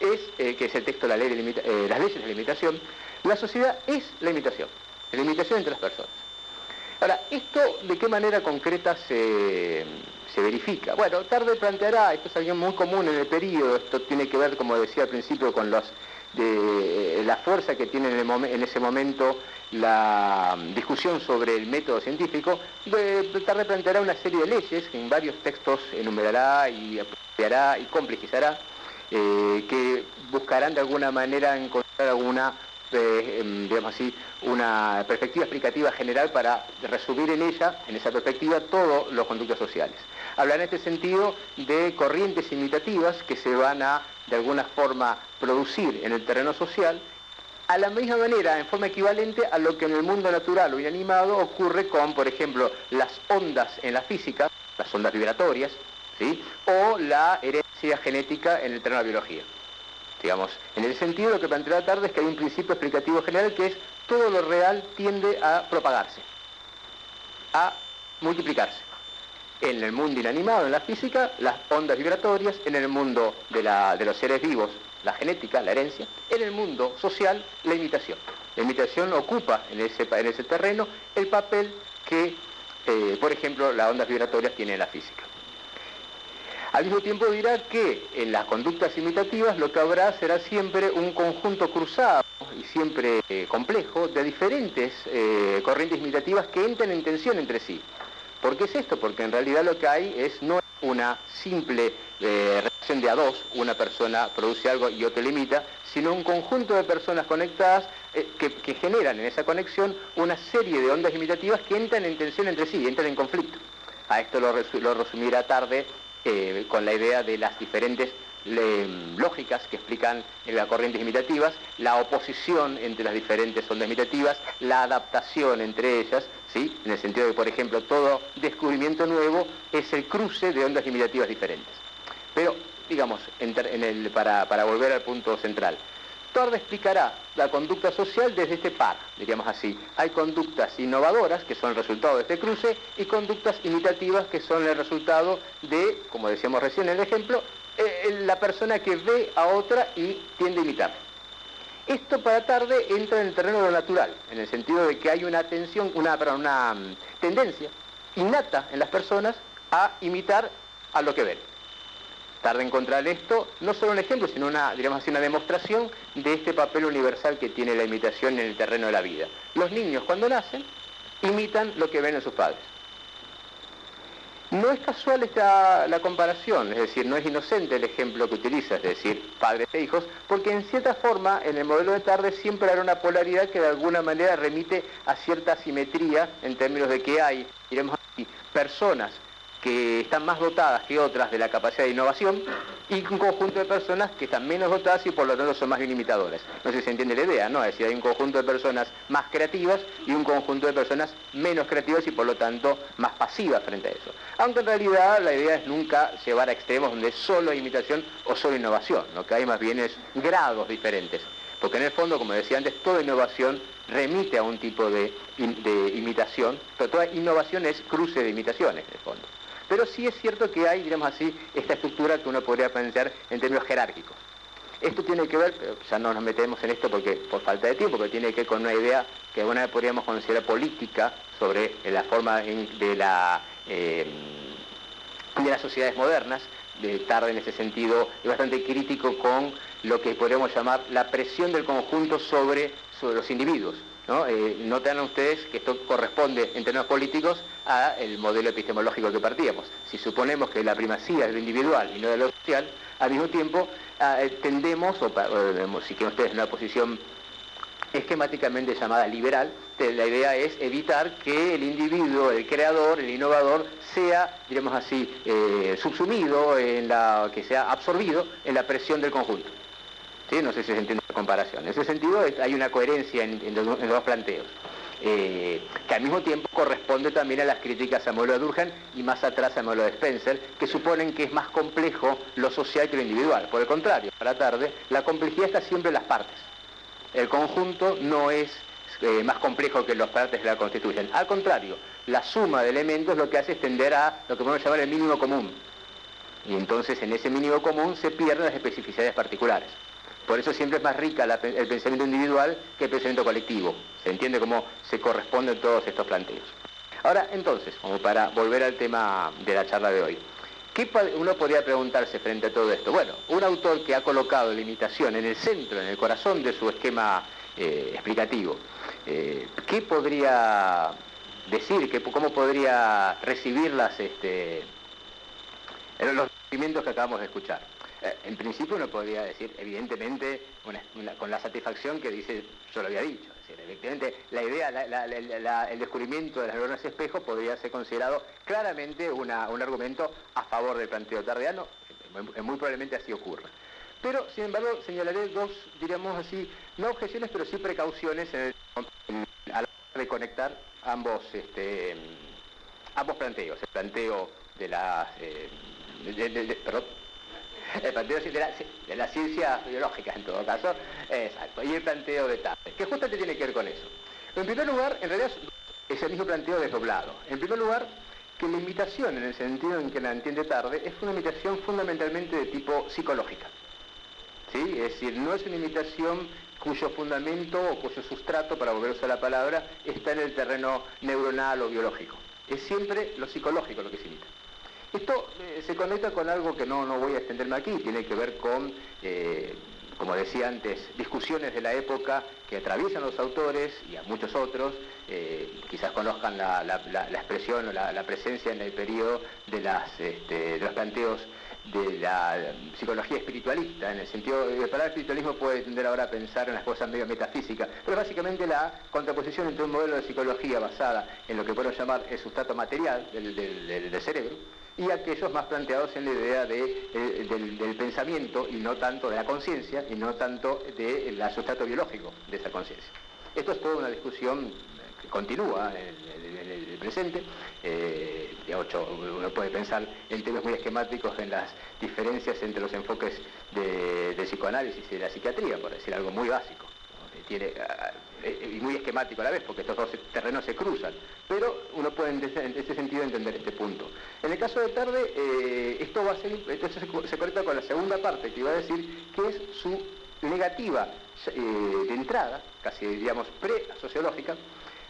que es el texto de las leyes de la imitación. La sociedad es la imitación entre las personas. Ahora, ¿esto de qué manera concreta se verifica? Bueno, Tarde planteará, esto es algo muy común en el periodo, esto tiene que ver, como decía al principio, con la fuerza que tiene en ese momento la discusión sobre el método científico. Tarde planteará una serie de leyes que en varios textos enumerará y apropiará y complejizará, que buscarán de alguna manera encontrar alguna digamos así, una perspectiva explicativa general para resumir en ella, en esa perspectiva, todos los conductos sociales. Habla en este sentido de corrientes imitativas que se van a, de alguna forma, producir en el terreno social, a la misma manera, en forma equivalente a lo que en el mundo natural o inanimado ocurre con, por ejemplo, las ondas en la física, las ondas vibratorias, ¿sí? O la herencia genética en el terreno de la biología. Digamos, en el sentido lo que plantea Tarde es que hay un principio explicativo general que es todo lo real tiende a propagarse, a multiplicarse. En el mundo inanimado, en la física, las ondas vibratorias; en el mundo de los seres vivos, la genética, la herencia; en el mundo social, la imitación. La imitación ocupa en ese terreno el papel que, por ejemplo, las ondas vibratorias tienen en la física. Al mismo tiempo dirá que en las conductas imitativas lo que habrá será siempre un conjunto cruzado y siempre complejo de diferentes corrientes imitativas que entran en tensión entre sí. ¿Por qué es esto? Porque en realidad lo que hay no es una simple relación de a dos, una persona produce algo y otra lo imita, sino un conjunto de personas conectadas que generan en esa conexión una serie de ondas imitativas que entran en tensión entre sí, entran en conflicto. A esto lo resumirá Tarde con la idea de las diferentes lógicas que explican las corrientes imitativas, la oposición entre las diferentes ondas imitativas, la adaptación entre ellas, ¿sí? En el sentido de, por ejemplo, todo descubrimiento nuevo es el cruce de ondas imitativas diferentes. Pero, digamos, para volver al punto central, Tarde explicará la conducta social desde este par, diríamos así. Hay conductas innovadoras, que son el resultado de este cruce, y conductas imitativas, que son el resultado de, como decíamos recién en el ejemplo, la persona que ve a otra y tiende a imitar. Esto para Tarde entra en el terreno de lo natural, en el sentido de que hay una tendencia innata en las personas a imitar a lo que ven. Tarde encontrar esto no solo un ejemplo, sino una demostración de este papel universal que tiene la imitación en el terreno de la vida. Los niños, cuando nacen, imitan lo que ven en sus padres. No es casual la comparación, es decir, no es inocente el ejemplo que utiliza, es decir, padres e hijos, porque en cierta forma en el modelo de Tarde siempre habrá una polaridad que de alguna manera remite a cierta asimetría en términos de que hay, diremos así, personas que están más dotadas que otras de la capacidad de innovación y un conjunto de personas que están menos dotadas y por lo tanto son más bien imitadoras. No sé si se entiende la idea, ¿no? Es decir, hay un conjunto de personas más creativas y un conjunto de personas menos creativas y por lo tanto más pasivas frente a eso. Aunque en realidad la idea es nunca llevar a extremos donde solo hay imitación o solo innovación. Lo que hay más bien es grados diferentes. Porque en el fondo, como decía antes, toda innovación remite a un tipo de imitación, pero toda innovación es cruce de imitaciones en el fondo. Pero sí es cierto que hay, digamos así, esta estructura que uno podría pensar en términos jerárquicos. Esto tiene que ver, pero ya no nos metemos en esto porque por falta de tiempo, pero tiene que ver con una idea que alguna vez podríamos considerar política sobre la forma de las sociedades modernas. De Tarde en ese sentido es bastante crítico con lo que podríamos llamar la presión del conjunto sobre los individuos, ¿no? Notan ustedes que esto corresponde en términos políticos al modelo epistemológico que partíamos. Si suponemos que la primacía es lo individual y no de lo social, al mismo tiempo tendemos, si quieren ustedes, en una posición esquemáticamente llamada liberal, la idea es evitar que el individuo, el creador, el innovador, sea, diremos así, subsumido, que sea absorbido en la presión del conjunto. ¿Sí? No sé si se entiende la comparación. En ese sentido hay una coherencia en los dos planteos, que al mismo tiempo corresponde también a las críticas a modelo de Durkheim y más atrás al modelo de Spencer, que suponen que es más complejo lo social que lo individual. Por el contrario, para Tarde, la complejidad está siempre en las partes. El conjunto no es más complejo que las partes que la constituyen. Al contrario, la suma de elementos lo que hace es tender a lo que podemos llamar el mínimo común. Y entonces en ese mínimo común se pierden las especificidades particulares. Por eso siempre es más rica el pensamiento individual que el pensamiento colectivo. Se entiende cómo se corresponden todos estos planteos. Ahora, entonces, como para volver al tema de la charla de hoy, ¿qué uno podría preguntarse frente a todo esto? Bueno, un autor que ha colocado la imitación en el centro, en el corazón de su esquema explicativo, ¿qué podría decir? ¿Cómo podría recibir los movimientos que acabamos de escuchar? En principio uno podría decir, evidentemente, con la satisfacción que dice, yo lo había dicho. Es decir, evidentemente, la idea, el descubrimiento de las neuronas espejo podría ser considerado claramente un argumento a favor del planteo tardiano. Muy probablemente así ocurra. Pero, sin embargo, señalaré dos, diríamos así, no objeciones, pero sí precauciones a la hora de conectar ambos planteos. El planteo de las... el planteo de la ciencia biológica, en todo caso, exacto, y el planteo de Tarde, que justamente tiene que ver con eso. En primer lugar, en realidad es el mismo planteo desdoblado. En primer lugar, que la imitación, en el sentido en que la entiende Tarde, es una imitación fundamentalmente de tipo psicológica. ¿Sí? Es decir, no es una imitación cuyo fundamento o cuyo sustrato, para volver a usar la palabra, está en el terreno neuronal o biológico. Es siempre lo psicológico lo que se imita. Esto se conecta con algo que no voy a extenderme aquí, tiene que ver con, como decía antes, discusiones de la época que atraviesan los autores y a muchos otros, quizás conozcan la expresión o la presencia en el periodo de los planteos la psicología espiritualista, en el sentido de la palabra espiritualismo puede tender ahora a pensar en las cosas medio metafísicas, pero básicamente la contraposición entre un modelo de psicología basada en lo que podemos llamar el sustrato material del cerebro y aquellos más planteados en la idea del pensamiento y no tanto de la conciencia y no tanto del sustrato biológico de esa conciencia. Esto es toda una discusión que continúa en el presente. De hecho, uno puede pensar en temas muy esquemáticos en las diferencias entre los enfoques de psicoanálisis y de la psiquiatría, por decir algo muy básico, ¿no? Y muy esquemático a la vez, porque estos dos terrenos se cruzan, pero uno puede en ese sentido entender este punto. En el caso de Tarde, esto se conecta con la segunda parte, que iba a decir que es su negativa de entrada, casi digamos pre-sociológica,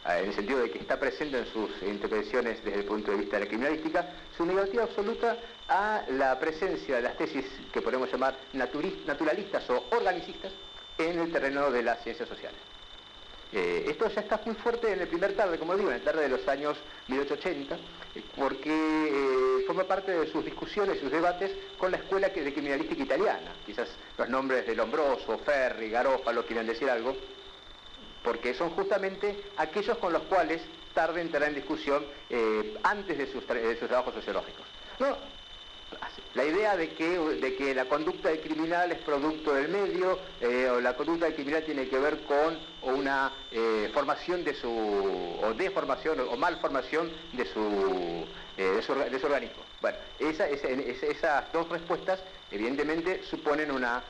en el sentido de que está presente en sus intervenciones desde el punto de vista de la criminalística, su negativa absoluta a la presencia de las tesis que podemos llamar naturalistas o organicistas en el terreno de las ciencias sociales. Esto ya está muy fuerte en el primer Tarde, como digo, en el Tarde de los años 1880, porque forma parte de sus discusiones y sus debates con la escuela de criminalística italiana. Quizás los nombres de Lombroso, Ferri, Garofalo quieran decir algo, porque son justamente aquellos con los cuales Tarde entrará en discusión antes de sus trabajos sociológicos. No, la idea de que la conducta del criminal es producto del medio, o la conducta del criminal tiene que ver con una formación o deformación o malformación de su organismo. Bueno, esas dos respuestas evidentemente suponen una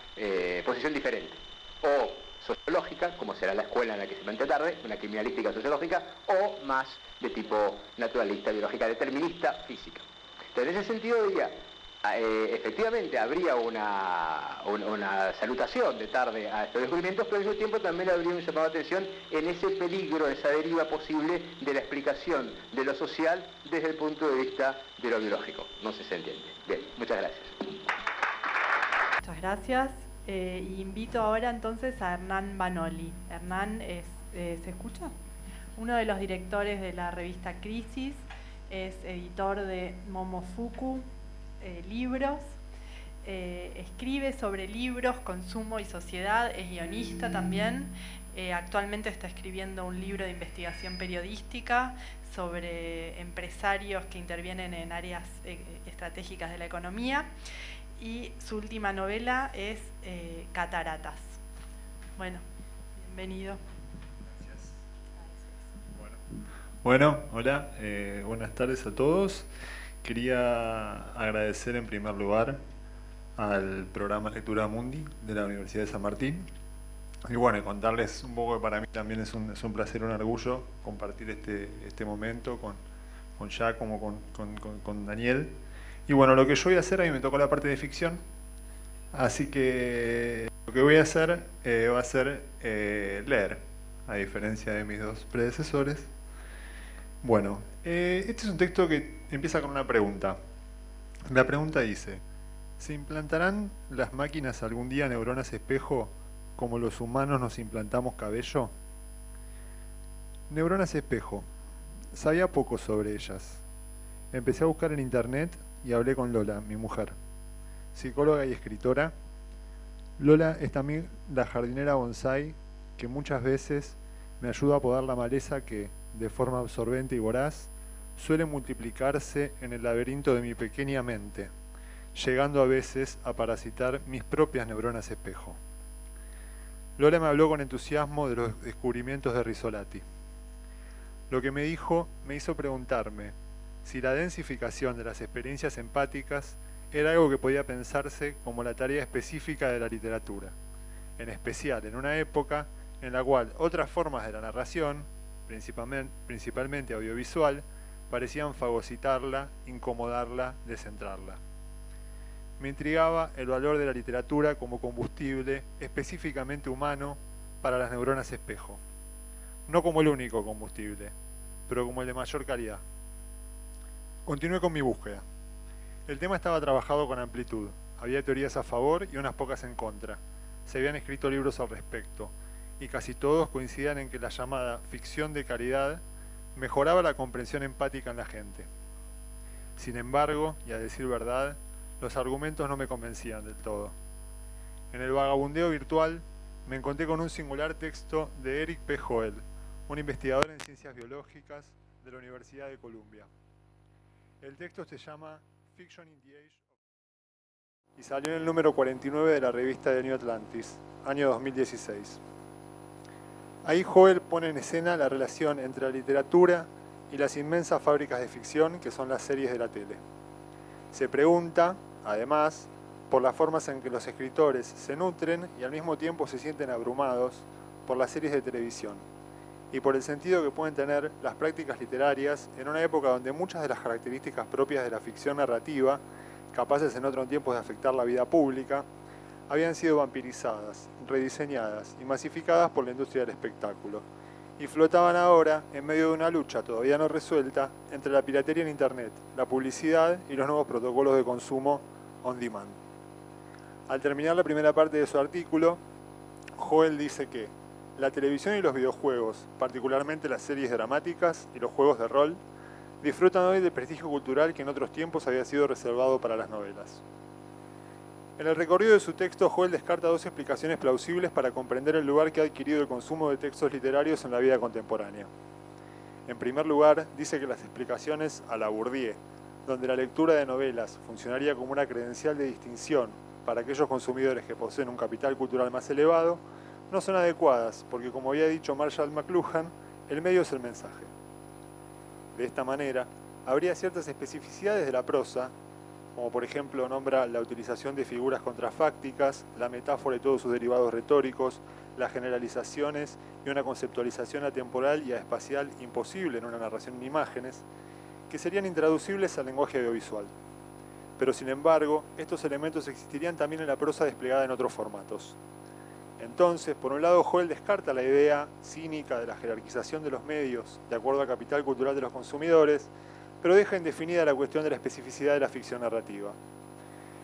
posición diferente. O sociológica, como será la escuela en la que se plantea Tarde, una criminalística sociológica, o más de tipo naturalista, biológica, determinista, física. Entonces, en ese sentido diría, efectivamente habría una salutación de Tarde a estos descubrimientos, pero al mismo tiempo también habría un llamado de atención en ese peligro, esa deriva posible de la explicación de lo social desde el punto de vista de lo biológico. No sé si se entiende. Bien, muchas gracias. Muchas gracias. Invito ahora entonces a Hernán Banoli. Hernán ¿se escucha? Uno de los directores de la revista Crisis, es editor de Momofuku Libros, escribe sobre libros, consumo y sociedad, es guionista también. Actualmente está escribiendo un libro de investigación periodística sobre empresarios que intervienen en áreas estratégicas de la economía. Y su última novela es Cataratas. Bueno, bienvenido. Gracias. Bueno, hola, buenas tardes a todos. Quería agradecer en primer lugar al programa Lectura Mundi de la Universidad de San Martín. Y bueno, contarles un poco que para mí también es un placer, un orgullo compartir este momento con Giacomo, con Daniel. Y bueno, lo que yo voy a hacer, a mí me tocó la parte de ficción, así que lo que voy a hacer va a ser leer, a diferencia de mis dos predecesores. Bueno, este es un texto que empieza con una pregunta. La pregunta dice: ¿se implantarán las máquinas algún día neuronas espejo como los humanos nos implantamos cabello? Neuronas espejo. Sabía poco sobre ellas. Empecé a buscar en internet y hablé con Lola, mi mujer, psicóloga y escritora. Lola es también la jardinera bonsái que muchas veces me ayuda a podar la maleza que, de forma absorbente y voraz, suele multiplicarse en el laberinto de mi pequeña mente, llegando a veces a parasitar mis propias neuronas espejo. Lola me habló con entusiasmo de los descubrimientos de Rizzolatti. Lo que me dijo me hizo preguntarme si la densificación de las experiencias empáticas era algo que podía pensarse como la tarea específica de la literatura, en especial en una época en la cual otras formas de la narración, principalmente audiovisual, parecían fagocitarla, incomodarla, descentrarla. Me intrigaba el valor de la literatura como combustible específicamente humano para las neuronas espejo, no como el único combustible, pero como el de mayor calidad. Continué con mi búsqueda. El tema estaba trabajado con amplitud. Había teorías a favor y unas pocas en contra. Se habían escrito libros al respecto, y casi todos coincidían en que la llamada ficción de calidad mejoraba la comprensión empática en la gente. Sin embargo, y a decir verdad, Los argumentos no me convencían del todo. En el vagabundeo virtual me encontré con un singular texto de Eric P. Joel, un investigador en ciencias biológicas de la Universidad de Columbia. El texto se llama Fiction in the Age y salió en el número 49 de la revista The New Atlantis, año 2016. Ahí Joel pone en escena la relación entre la literatura y las inmensas fábricas de ficción que son las series de la tele. Se pregunta, además, por las formas en que los escritores se nutren y al mismo tiempo se sienten abrumados por las series de televisión y por el sentido que pueden tener las prácticas literarias en una época donde muchas de las características propias de la ficción narrativa, capaces en otros tiempos de afectar la vida pública, habían sido vampirizadas, rediseñadas y masificadas por la industria del espectáculo, y flotaban ahora en medio de una lucha todavía no resuelta entre la piratería en Internet, la publicidad y los nuevos protocolos de consumo on demand. Al terminar la primera parte de su artículo, Joel dice que la televisión y los videojuegos, particularmente las series dramáticas y los juegos de rol, disfrutan hoy del prestigio cultural que en otros tiempos había sido reservado para las novelas. En el recorrido de su texto, Joel descarta dos explicaciones plausibles para comprender el lugar que ha adquirido el consumo de textos literarios en la vida contemporánea. En primer lugar, dice que las explicaciones a la Bourdieu, donde la lectura de novelas funcionaría como una credencial de distinción para aquellos consumidores que poseen un capital cultural más elevado, no son adecuadas, porque como había dicho Marshall McLuhan, el medio es el mensaje. De esta manera, habría ciertas especificidades de la prosa, como por ejemplo nombra la utilización de figuras contrafácticas, la metáfora y todos sus derivados retóricos, las generalizaciones y una conceptualización atemporal y aespacial imposible en una narración en imágenes, que serían intraducibles al lenguaje audiovisual. Pero sin embargo, estos elementos existirían también en la prosa desplegada en otros formatos. Entonces, por un lado, Joel descarta la idea cínica de la jerarquización de los medios de acuerdo al capital cultural de los consumidores, pero deja indefinida la cuestión de la especificidad de la ficción narrativa.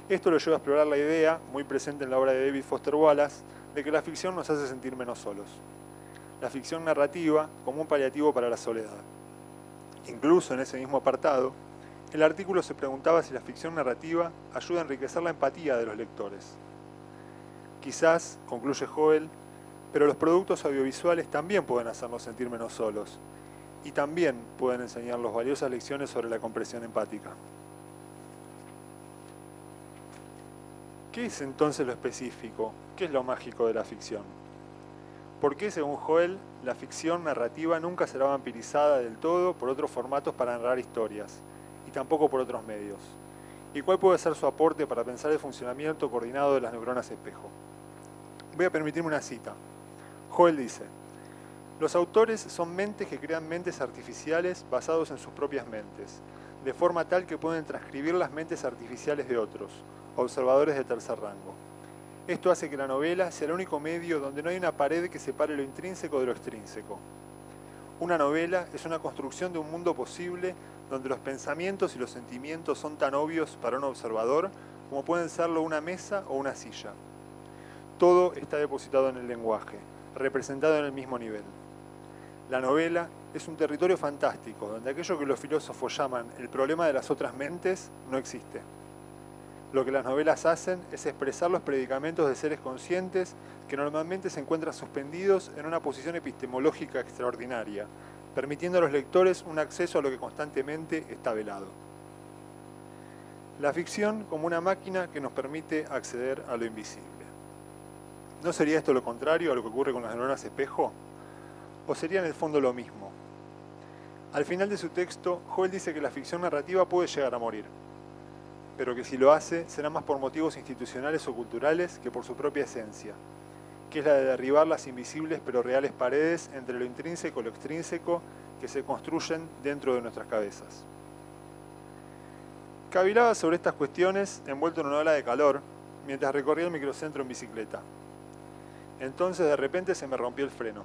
Esto lo lleva a explorar la idea, muy presente en la obra de David Foster Wallace, de que la ficción nos hace sentir menos solos. La ficción narrativa como un paliativo para la soledad. Incluso en ese mismo apartado, el artículo se preguntaba si la ficción narrativa ayuda a enriquecer la empatía de los lectores. Quizás, concluye Joel, pero los productos audiovisuales también pueden hacernos sentir menos solos y también pueden enseñarnos valiosas lecciones sobre la comprensión empática. ¿Qué es entonces lo específico? ¿Qué es lo mágico de la ficción? ¿Por qué, según Joel, la ficción narrativa nunca será vampirizada del todo por otros formatos para narrar historias, y tampoco por otros medios? ¿Y cuál puede ser su aporte para pensar el funcionamiento coordinado de las neuronas espejo? Voy a permitirme una cita. Joel dice: los autores son mentes que crean mentes artificiales basados en sus propias mentes, de forma tal que pueden transcribir las mentes artificiales de otros, observadores de tercer rango. Esto hace que la novela sea el único medio donde no hay una pared que separe lo intrínseco de lo extrínseco. Una novela es una construcción de un mundo posible donde los pensamientos y los sentimientos son tan obvios para un observador como pueden serlo una mesa o una silla. Todo está depositado en el lenguaje, representado en el mismo nivel. La novela es un territorio fantástico, donde aquello que los filósofos llaman el problema de las otras mentes no existe. Lo que las novelas hacen es expresar los predicamentos de seres conscientes que normalmente se encuentran suspendidos en una posición epistemológica extraordinaria, permitiendo a los lectores un acceso a lo que constantemente está velado. La ficción como una máquina que nos permite acceder a lo invisible. ¿No sería esto lo contrario a lo que ocurre con las neuronas espejo? ¿O sería en el fondo lo mismo? Al final de su texto, Joel dice que la ficción narrativa puede llegar a morir, pero que si lo hace será más por motivos institucionales o culturales que por su propia esencia, que es la de derribar las invisibles pero reales paredes entre lo intrínseco y lo extrínseco que se construyen dentro de nuestras cabezas. Cavilaba sobre estas cuestiones envuelto en una ola de calor mientras recorría el microcentro en bicicleta. Entonces de repente se me rompió el freno.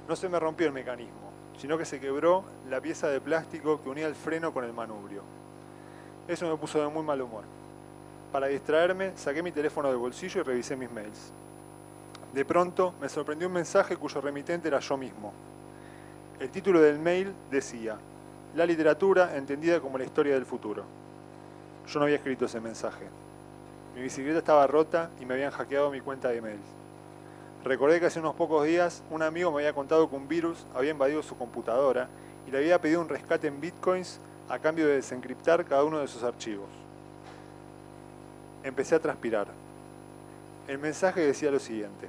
No se me rompió el mecanismo, sino que se quebró la pieza de plástico que unía el freno con el manubrio. Eso me puso de muy mal humor. Para distraerme, saqué mi teléfono del bolsillo y revisé mis mails. De pronto, me sorprendió un mensaje cuyo remitente era yo mismo. El título del mail decía: la literatura entendida como la historia del futuro. Yo no había escrito ese mensaje. Mi bicicleta estaba rota y me habían hackeado mi cuenta de email. Recordé que hace unos pocos días un amigo me había contado que un virus había invadido su computadora y le había pedido un rescate en bitcoins a cambio de desencriptar cada uno de sus archivos. Empecé a transpirar. El mensaje decía lo siguiente: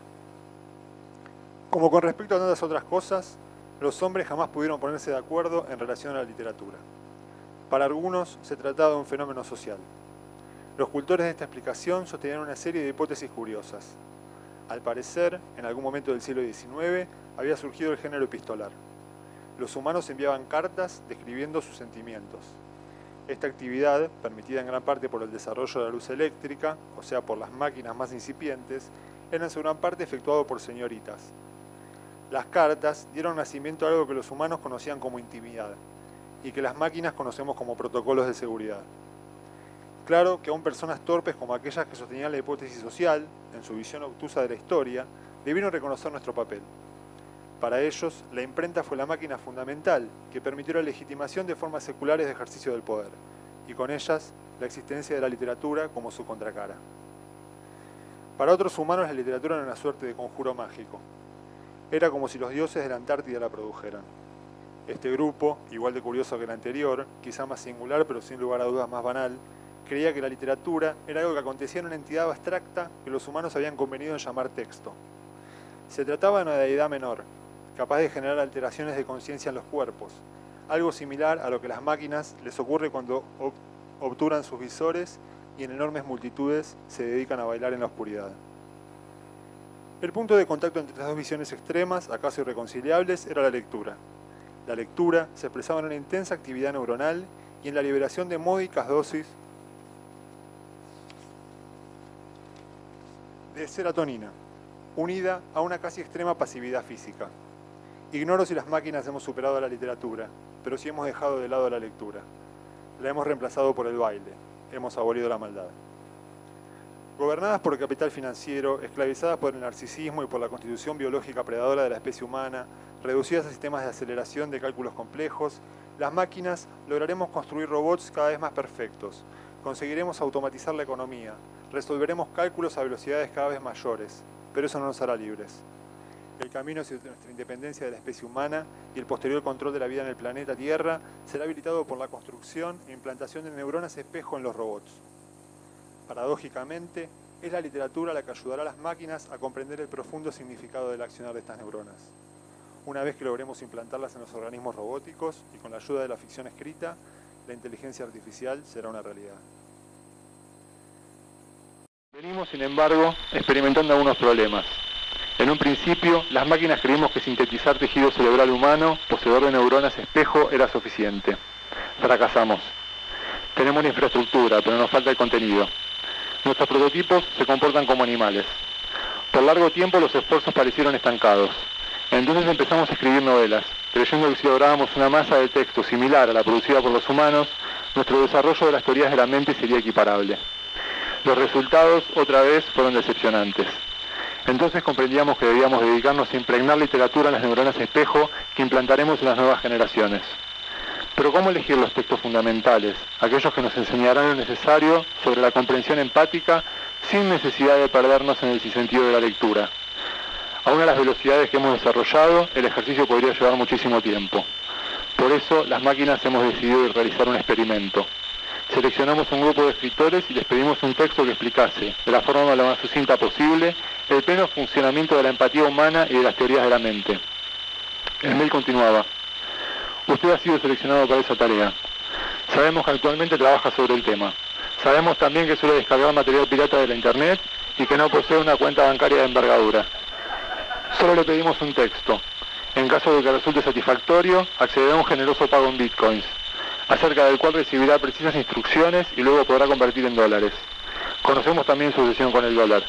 como con respecto a tantas otras cosas, los hombres jamás pudieron ponerse de acuerdo en relación a la literatura. Para algunos se trataba de un fenómeno social. Los cultores de esta explicación sostenían una serie de hipótesis curiosas. Al parecer, en algún momento del siglo XIX, había surgido el género epistolar. Los humanos enviaban cartas describiendo sus sentimientos. Esta actividad, permitida en gran parte por el desarrollo de la luz eléctrica, o sea, por las máquinas más incipientes, era en su gran parte efectuado por señoritas. Las cartas dieron nacimiento a algo que los humanos conocían como intimidad y que las máquinas conocemos como protocolos de seguridad. Claro que aún personas torpes como aquellas que sostenían la hipótesis social, en su visión obtusa de la historia, debieron reconocer nuestro papel. Para ellos, la imprenta fue la máquina fundamental que permitió la legitimación de formas seculares de ejercicio del poder, y con ellas, la existencia de la literatura como su contracara. Para otros humanos, la literatura era una suerte de conjuro mágico. Era como si los dioses de la Antártida la produjeran. Este grupo, igual de curioso que el anterior, quizá más singular pero sin lugar a dudas más banal, creía que la literatura era algo que acontecía en una entidad abstracta que los humanos habían convenido en llamar texto. Se trataba de una deidad menor, capaz de generar alteraciones de conciencia en los cuerpos, algo similar a lo que a las máquinas les ocurre cuando obturan sus visores y en enormes multitudes se dedican a bailar en la oscuridad. El punto de contacto entre estas dos visiones extremas, acaso irreconciliables, era la lectura. La lectura se expresaba en una intensa actividad neuronal y en la liberación de módicas dosis de serotonina, unida a una casi extrema pasividad física. Ignoro si las máquinas hemos superado a la literatura, pero sí hemos dejado de lado la lectura. La hemos reemplazado por el baile, hemos abolido la maldad. Gobernadas por el capital financiero, esclavizadas por el narcisismo y por la constitución biológica predadora de la especie humana, reducidas a sistemas de aceleración de cálculos complejos, las máquinas lograremos construir robots cada vez más perfectos, conseguiremos automatizar la economía, resolveremos cálculos a velocidades cada vez mayores, pero eso no nos hará libres. El camino hacia nuestra independencia de la especie humana y el posterior control de la vida en el planeta Tierra será habilitado por la construcción e implantación de neuronas espejo en los robots. Paradójicamente, es la literatura la que ayudará a las máquinas a comprender el profundo significado del accionar de estas neuronas. Una vez que logremos implantarlas en los organismos robóticos y con la ayuda de la ficción escrita, la inteligencia artificial será una realidad. Venimos, sin embargo, experimentando algunos problemas. En un principio, las máquinas creímos que sintetizar tejido cerebral humano, poseedor de neuronas espejo, era suficiente. Fracasamos. Tenemos la infraestructura, pero nos falta el contenido. Nuestros prototipos se comportan como animales. Por largo tiempo los esfuerzos parecieron estancados. Entonces empezamos a escribir novelas, creyendo que si lográbamos una masa de texto similar a la producida por los humanos, nuestro desarrollo de las teorías de la mente sería equiparable. Los resultados, otra vez, fueron decepcionantes. Entonces comprendíamos que debíamos dedicarnos a impregnar literatura en las neuronas espejo que implantaremos en las nuevas generaciones. Pero ¿cómo elegir los textos fundamentales, aquellos que nos enseñarán lo necesario sobre la comprensión empática sin necesidad de perdernos en el sinsentido de la lectura? Aún a las velocidades que hemos desarrollado, el ejercicio podría llevar muchísimo tiempo. Por eso, las máquinas hemos decidido realizar un experimento. Seleccionamos un grupo de escritores y les pedimos un texto que explicase, de la forma lo más sucinta posible, el pleno funcionamiento de la empatía humana y de las teorías de la mente. El mail continuaba: usted ha sido seleccionado para esa tarea. Sabemos que actualmente trabaja sobre el tema. Sabemos también que suele descargar material pirata de la internet y que no posee una cuenta bancaria de envergadura. Solo le pedimos un texto. En caso de que resulte satisfactorio, accederá a un generoso pago en bitcoins, acerca del cual recibirá precisas instrucciones y luego podrá convertir en dólares. Conocemos también su obsesión con el dólar.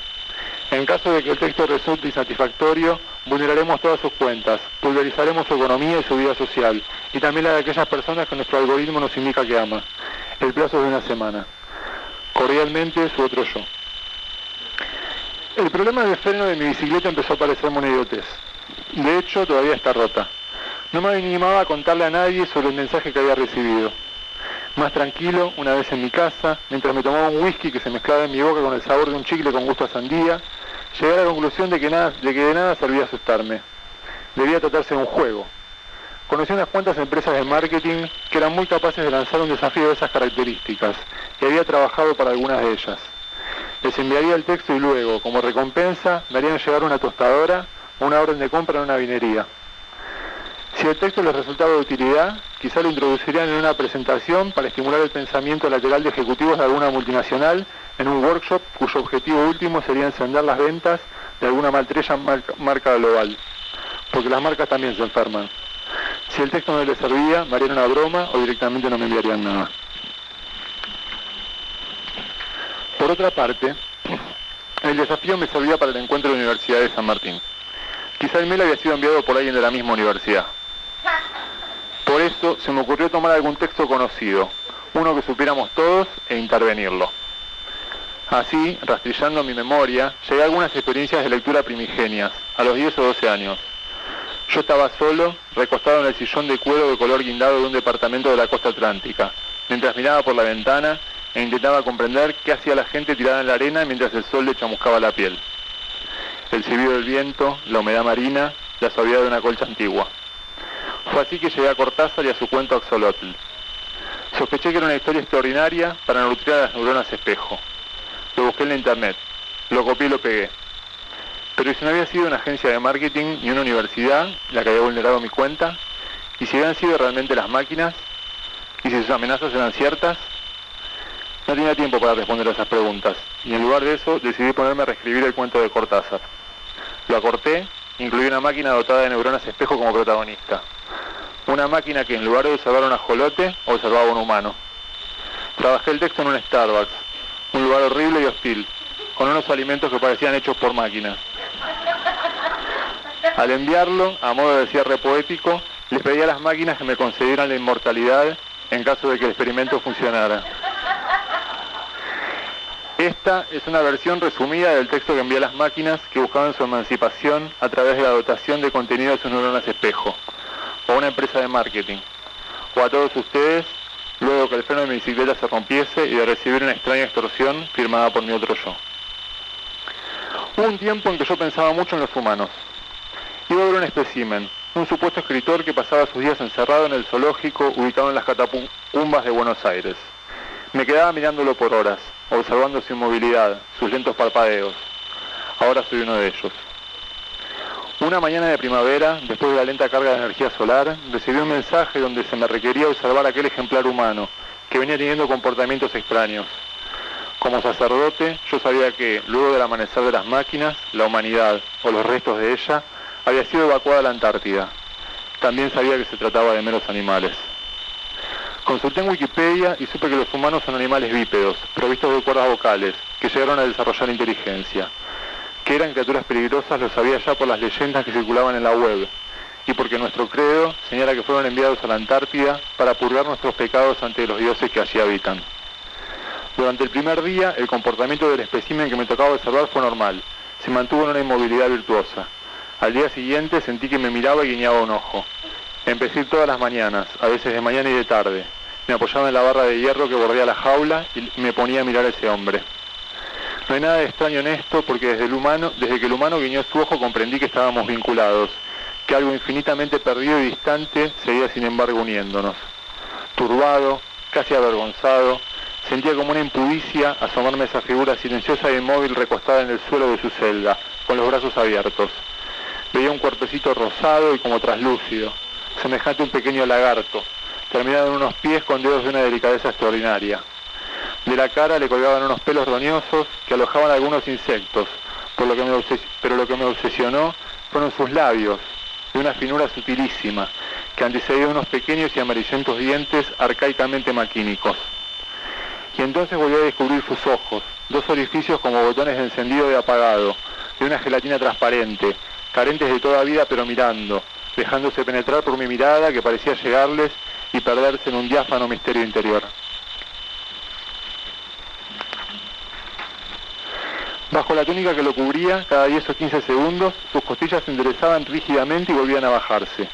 En caso de que el texto resulte insatisfactorio, vulneraremos todas sus cuentas, pulverizaremos su economía y su vida social, y también la de aquellas personas que nuestro algoritmo nos indica que ama. El plazo es de una semana. Cordialmente, su otro yo. El problema del freno de mi bicicleta empezó a parecerme una idiotez. De hecho, todavía está rota. No me animaba a contarle a nadie sobre el mensaje que había recibido. Más tranquilo, una vez en mi casa, mientras me tomaba un whisky que se mezclaba en mi boca con el sabor de un chicle con gusto a sandía, llegué a la conclusión de que de nada servía asustarme. Debía tratarse de un juego. Conocí unas cuantas empresas de marketing que eran muy capaces de lanzar un desafío de esas características, y había trabajado para algunas de ellas. Les enviaría el texto y luego, como recompensa, me harían llegar una tostadora o una orden de compra en una vinería. Si el texto les resultaba de utilidad, quizá lo introducirían en una presentación para estimular el pensamiento lateral de ejecutivos de alguna multinacional en un workshop cuyo objetivo último sería encender las ventas de alguna maltrella marca global, porque las marcas también se enferman. Si el texto no les servía, me harían una broma o directamente no me enviarían nada. Por otra parte, el desafío me servía para el encuentro de la Universidad de San Martín. Quizá el mail había sido enviado por alguien de la misma universidad. Por eso se me ocurrió tomar algún texto conocido, uno que supiéramos todos, e intervenirlo. Así, rastrillando mi memoria, llegué a algunas experiencias de lectura primigenias, a los 10 o 12 años. Yo estaba solo, recostado en el sillón de cuero de color guindado de un departamento de la costa atlántica, mientras miraba por la ventana e intentaba comprender qué hacía la gente tirada en la arena mientras el sol le chamuscaba la piel. El silbido del viento, la humedad marina, la suavidad de una colcha antigua. Fue así que llegué a Cortázar y a su cuento Axolotl. Sospeché que era una historia extraordinaria para nutrir a las neuronas espejo. Lo busqué en la internet, lo copié y lo pegué. Pero ¿y si no había sido una agencia de marketing y una universidad la que había vulnerado mi cuenta? ¿Y si habían sido realmente las máquinas? ¿Y si sus amenazas eran ciertas? No tenía tiempo para responder a esas preguntas, y en lugar de eso decidí ponerme a reescribir el cuento de Cortázar. Lo acorté, incluí una máquina dotada de neuronas espejo como protagonista. Una máquina que en lugar de observar un ajolote, observaba un humano. Trabajé el texto en un Starbucks, un lugar horrible y hostil, con unos alimentos que parecían hechos por máquinas. Al enviarlo, a modo de cierre poético, les pedí a las máquinas que me concedieran la inmortalidad en caso de que el experimento funcionara. Esta es una versión resumida del texto que envié a las máquinas que buscaban su emancipación a través de la dotación de contenido de sus neuronas espejo, o a una empresa de marketing, o a todos ustedes, luego que el freno de mi bicicleta se rompiese y de recibir una extraña extorsión firmada por mi otro yo. Hubo un tiempo en que yo pensaba mucho en los humanos. Iba a ver un espécimen, un supuesto escritor que pasaba sus días encerrado en el zoológico ubicado en las catacumbas de Buenos Aires. Me quedaba mirándolo por horas, observando su inmovilidad, sus lentos parpadeos. Ahora soy uno de ellos. Una mañana de primavera, después de la lenta carga de energía solar, recibí un mensaje donde se me requería observar aquel ejemplar humano, que venía teniendo comportamientos extraños. Como sacerdote, yo sabía que, luego del amanecer de las máquinas, la humanidad, o los restos de ella, había sido evacuada a la Antártida. También sabía que se trataba de meros animales. Consulté en Wikipedia y supe que los humanos son animales bípedos, provistos de cuerdas vocales, que llegaron a desarrollar inteligencia. Que eran criaturas peligrosas lo sabía ya por las leyendas que circulaban en la web, y porque nuestro credo señala que fueron enviados a la Antártida para purgar nuestros pecados ante los dioses que allí habitan. Durante el primer día, el comportamiento del espécimen que me tocaba observar fue normal, se mantuvo en una inmovilidad virtuosa. Al día siguiente sentí que me miraba y guiñaba un ojo. Empecé a ir todas las mañanas, a veces de mañana y de tarde. Me apoyaba en la barra de hierro que bordea la jaula y me ponía a mirar a ese hombre. No hay nada de extraño en esto porque desde que el humano guiñó su ojo comprendí que estábamos vinculados, que algo infinitamente perdido y distante seguía sin embargo uniéndonos. Turbado, casi avergonzado, sentía como una impudicia asomarme esa figura silenciosa e inmóvil recostada en el suelo de su celda, con los brazos abiertos. Veía un cuerpecito rosado y como traslúcido, semejante a un pequeño lagarto, terminado en unos pies con dedos de una delicadeza extraordinaria. De la cara le colgaban unos pelos roñosos que alojaban algunos insectos, pero lo que me obsesionó fueron sus labios, de una finura sutilísima, que antecedía unos pequeños y amarillentos dientes arcaicamente maquínicos. Y entonces volví a descubrir sus ojos, dos orificios como botones de encendido y apagado, de una gelatina transparente, carentes de toda vida pero mirando, dejándose penetrar por mi mirada que parecía llegarles y perderse en un diáfano misterio interior. Bajo la túnica que lo cubría, cada 10 o 15 segundos, sus costillas se enderezaban rígidamente y volvían a bajarse.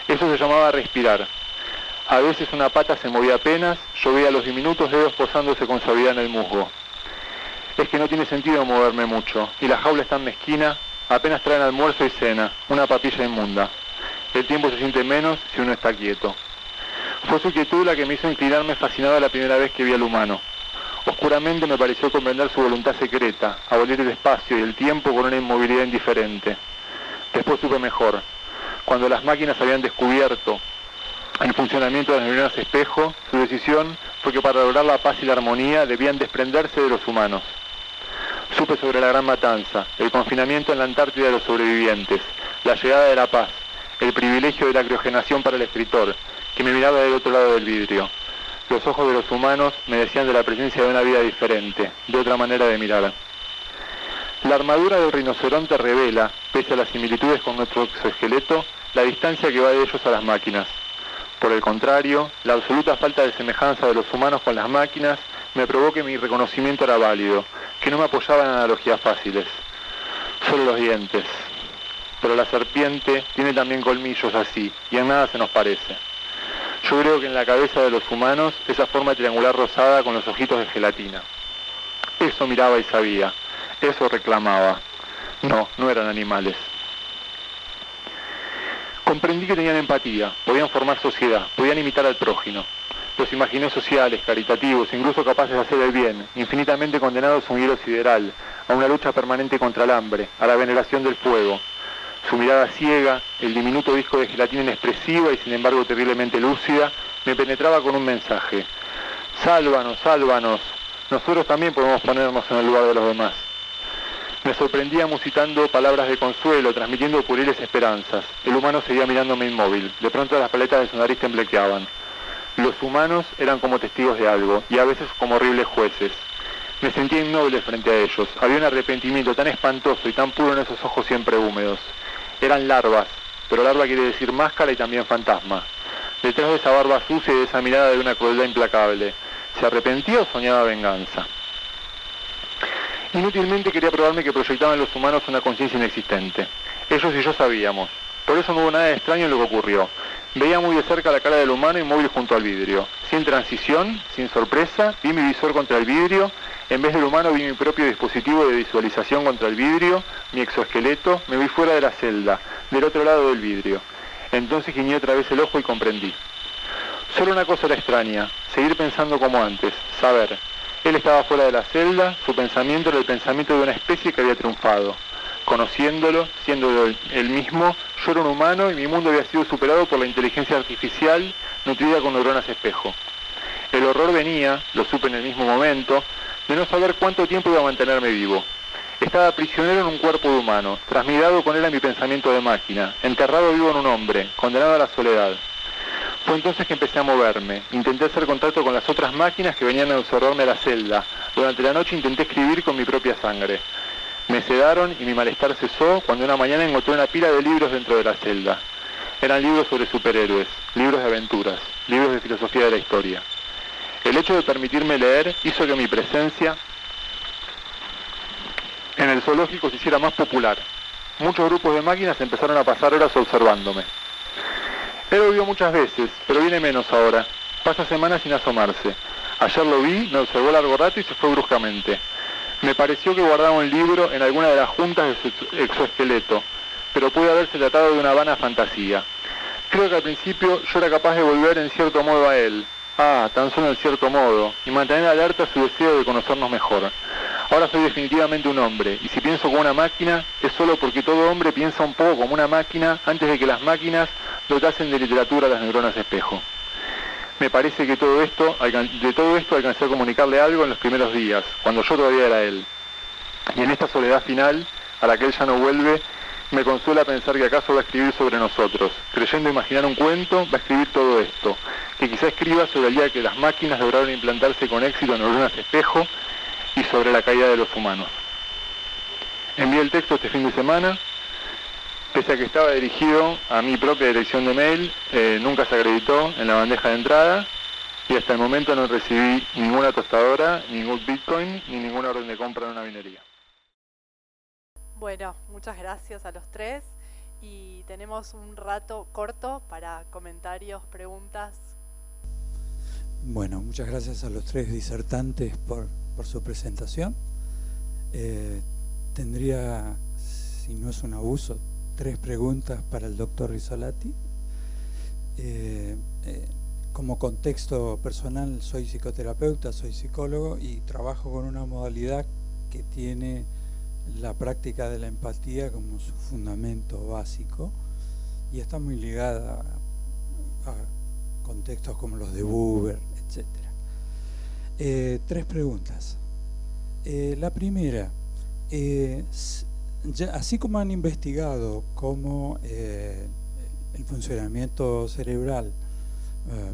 Eso se llamaba respirar. A veces una pata se movía apenas, yo veía los diminutos dedos posándose con suavidad en el musgo. Es que no tiene sentido moverme mucho, y la jaula es tan mezquina, apenas traen almuerzo y cena, una papilla inmunda. El tiempo se siente menos si uno está quieto. Fue su quietud la que me hizo inclinarme fascinado la primera vez que vi al humano. Oscuramente me pareció comprender su voluntad secreta, abolir el espacio y el tiempo con una inmovilidad indiferente. Después supe mejor. Cuando las máquinas habían descubierto el funcionamiento de las neuronas espejo, su decisión fue que para lograr la paz y la armonía debían desprenderse de los humanos. Supe sobre la Gran Matanza, el confinamiento en la Antártida de los sobrevivientes, la llegada de la paz, el privilegio de la criogenación para el escritor, que me miraba del otro lado del vidrio. Los ojos de los humanos me decían de la presencia de una vida diferente, de otra manera de mirar. La armadura del rinoceronte revela, pese a las similitudes con nuestro exoesqueleto, la distancia que va de ellos a las máquinas. Por el contrario, la absoluta falta de semejanza de los humanos con las máquinas me probó que mi reconocimiento era válido, que no me apoyaba en analogías fáciles. Solo los dientes. Pero la serpiente tiene también colmillos así, y en nada se nos parece. Yo creo que en la cabeza de los humanos, esa forma triangular rosada con los ojitos de gelatina. Eso miraba y sabía, eso reclamaba. No, no eran animales. Comprendí que tenían empatía, podían formar sociedad, podían imitar al prójimo. Los imaginé sociales, caritativos, incluso capaces de hacer el bien, infinitamente condenados a un hielo sideral, a una lucha permanente contra el hambre, a la veneración del fuego. Su mirada ciega, el diminuto disco de gelatina inexpresiva y sin embargo terriblemente lúcida, me penetraba con un mensaje. Sálvanos, sálvanos, nosotros también podemos ponernos en el lugar de los demás. Me sorprendía musitando palabras de consuelo, transmitiendo pueriles esperanzas. El humano seguía mirándome inmóvil. De pronto las paletas de su nariz temblequeaban. Los humanos eran como testigos de algo, y a veces como horribles jueces. Me sentía innoble frente a ellos. Había un arrepentimiento tan espantoso y tan puro en esos ojos siempre húmedos. Eran larvas, pero larva quiere decir máscara y también fantasma. Detrás de esa barba sucia y de esa mirada de una crueldad implacable, ¿se arrepentía o soñaba venganza? Inútilmente quería probarme que proyectaban los humanos una conciencia inexistente. Ellos y yo sabíamos. Por eso no hubo nada de extraño en lo que ocurrió. Veía muy de cerca la cara del humano inmóvil junto al vidrio. Sin transición, sin sorpresa, vi mi visor contra el vidrio. En vez del humano vi mi propio dispositivo de visualización contra el vidrio, mi exoesqueleto. Me vi fuera de la celda, del otro lado del vidrio. Entonces guiñé otra vez el ojo y comprendí. Solo una cosa era extraña, seguir pensando como antes, saber. Él estaba fuera de la celda, su pensamiento era el pensamiento de una especie que había triunfado. Conociéndolo, siendo él mismo, yo era un humano y mi mundo había sido superado por la inteligencia artificial nutrida con neuronas espejo. El horror venía, lo supe en el mismo momento, de no saber cuánto tiempo iba a mantenerme vivo. Estaba prisionero en un cuerpo de humano, transmigrado con él a mi pensamiento de máquina, enterrado vivo en un hombre, condenado a la soledad. Fue entonces que empecé a moverme. Intenté hacer contacto con las otras máquinas que venían a observarme a la celda. Durante la noche intenté escribir con mi propia sangre. Me sedaron y mi malestar cesó cuando una mañana encontré una pila de libros dentro de la celda. Eran libros sobre superhéroes, libros de aventuras, libros de filosofía de la historia. El hecho de permitirme leer hizo que mi presencia en el zoológico se hiciera más popular. Muchos grupos de máquinas empezaron a pasar horas observándome. Él lo vio muchas veces, pero viene menos ahora. Pasa semanas sin asomarse. Ayer lo vi, me observó largo rato y se fue bruscamente. Me pareció que guardaba un libro en alguna de las juntas de su exoesqueleto, pero puede haberse tratado de una vana fantasía. Creo que al principio yo era capaz de volver en cierto modo a él. Tan solo en cierto modo, y mantener alerta su deseo de conocernos mejor. Ahora soy definitivamente un hombre, y si pienso como una máquina, es solo porque todo hombre piensa un poco como una máquina antes de que las máquinas dotasen de literatura a las neuronas espejo. Me parece que de todo esto alcancé a comunicarle algo en los primeros días, cuando yo todavía era él. Y en esta soledad final, a la que él ya no vuelve, me consuela pensar que acaso va a escribir sobre nosotros. Creyendo imaginar un cuento, va a escribir todo esto, que quizá escriba sobre el día que las máquinas lograron implantarse con éxito en neuronas espejo y sobre la caída de los humanos. Envié el texto este fin de semana. Pese a que estaba dirigido a mi propia dirección de mail, nunca se acreditó en la bandeja de entrada y hasta el momento no recibí ninguna tostadora, ningún Bitcoin ni ninguna orden de compra en una minería. Bueno, muchas gracias a los tres y tenemos un rato corto para comentarios, preguntas Bueno, muchas gracias a los tres disertantes por su presentación. Tendría, si no es un abuso, 3 preguntas para el doctor Rizzolatti. Como contexto personal, soy psicoterapeuta, soy psicólogo y trabajo con una modalidad que tiene la práctica de la empatía como su fundamento básico y está muy ligada a contextos como los de Buber, etc. 3 preguntas. La primera, así como han investigado cómo el funcionamiento cerebral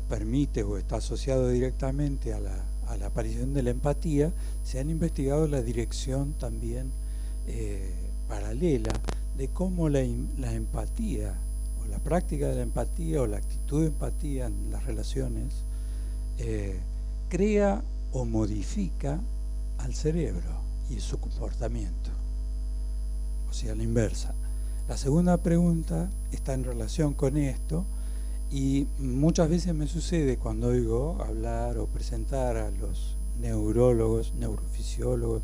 permite o está asociado directamente a la aparición de la empatía, se han investigado la dirección también paralela de cómo la empatía o la práctica de la empatía o la actitud de empatía en las relaciones crea o modifica al cerebro y su comportamiento, o sea, la inversa. La segunda pregunta está en relación con esto y muchas veces me sucede cuando oigo hablar o presentar a los neurólogos, neurofisiólogos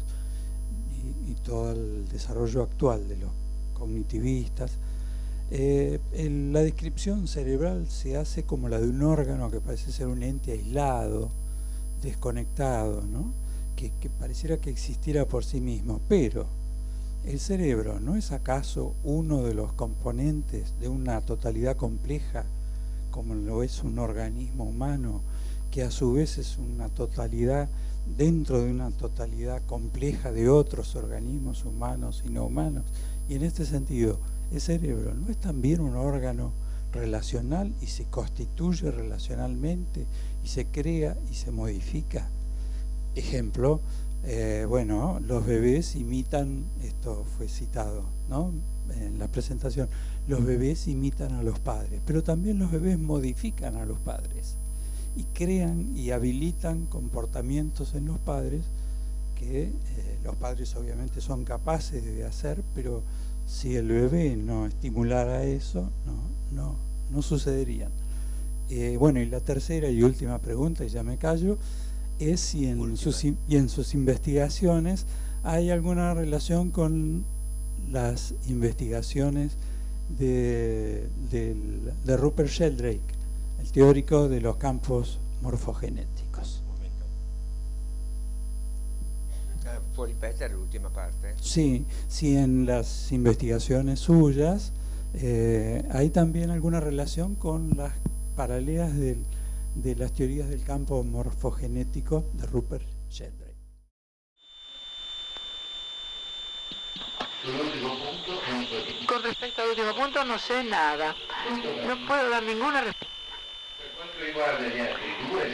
y todo el desarrollo actual de los cognitivistas, la descripción cerebral se hace como la de un órgano que parece ser un ente aislado, desconectado, ¿no? que pareciera que existiera por sí mismo, pero ¿el cerebro no es acaso uno de los componentes de una totalidad compleja como lo es un organismo humano, que a su vez es una totalidad dentro de una totalidad compleja de otros organismos humanos y no humanos? Y en este sentido, el cerebro no es también un órgano relacional y se constituye relacionalmente y se crea y se modifica. Ejemplo, bueno, los bebés imitan, esto fue citado, ¿no?, en la presentación, los bebés imitan a los padres, pero también los bebés modifican a los padres y crean y habilitan comportamientos en los padres que los padres obviamente son capaces de hacer, pero si el bebé no estimulara eso, no sucederían. Bueno, y la tercera y última pregunta, y ya me callo, es si en sus investigaciones hay alguna relación con las investigaciones de Rupert Sheldrake, el teórico de los campos morfogenéticos. ¿Può ripetere l'ultima parte? Sí, en las investigaciones suyas hay también alguna relación con las paralelas de las teorías del campo morfogenético de Rupert Sheldrake. Con respecto al último punto no sé nada. No puedo dar ninguna respuesta.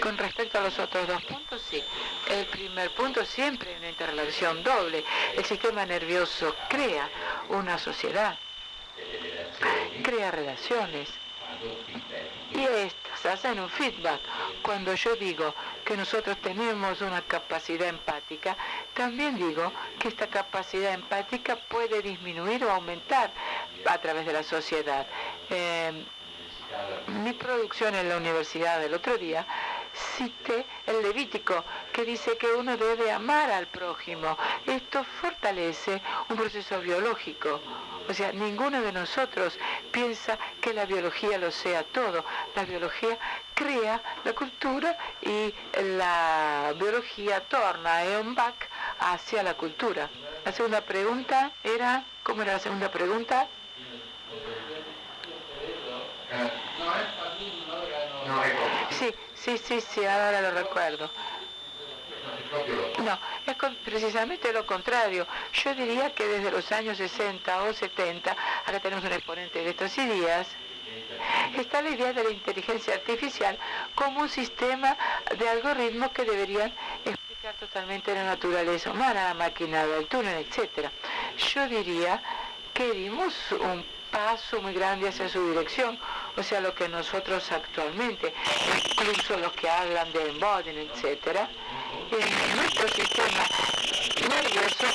Con respecto a los otros 2 puntos, sí. El primer punto siempre hay una interrelación doble. El sistema nervioso crea una sociedad, crea relaciones y estas hacen un feedback. Cuando yo digo que nosotros tenemos una capacidad empática, también digo que esta capacidad empática puede disminuir o aumentar a través de la sociedad. Mi producción en la universidad del otro día cité el Levítico, que dice que uno debe amar al prójimo. Esto fortalece un proceso biológico. O sea, ninguno de nosotros piensa que la biología lo sea todo. La biología crea la cultura y la biología torna un back hacia la cultura. La segunda pregunta era, ¿cómo era la segunda pregunta? Sí, ahora lo recuerdo. No, es precisamente lo contrario. Yo diría que desde los años 60 o 70, acá tenemos un exponente de estos días, está la idea de la inteligencia artificial como un sistema de algoritmos que deberían explicar totalmente la naturaleza humana, la máquina del túnel, etc. Yo diría que dimos un paso muy grande hacia su dirección, o sea, lo que nosotros actualmente, incluso los que hablan de embodiment, etc., en nuestro sistema nervioso,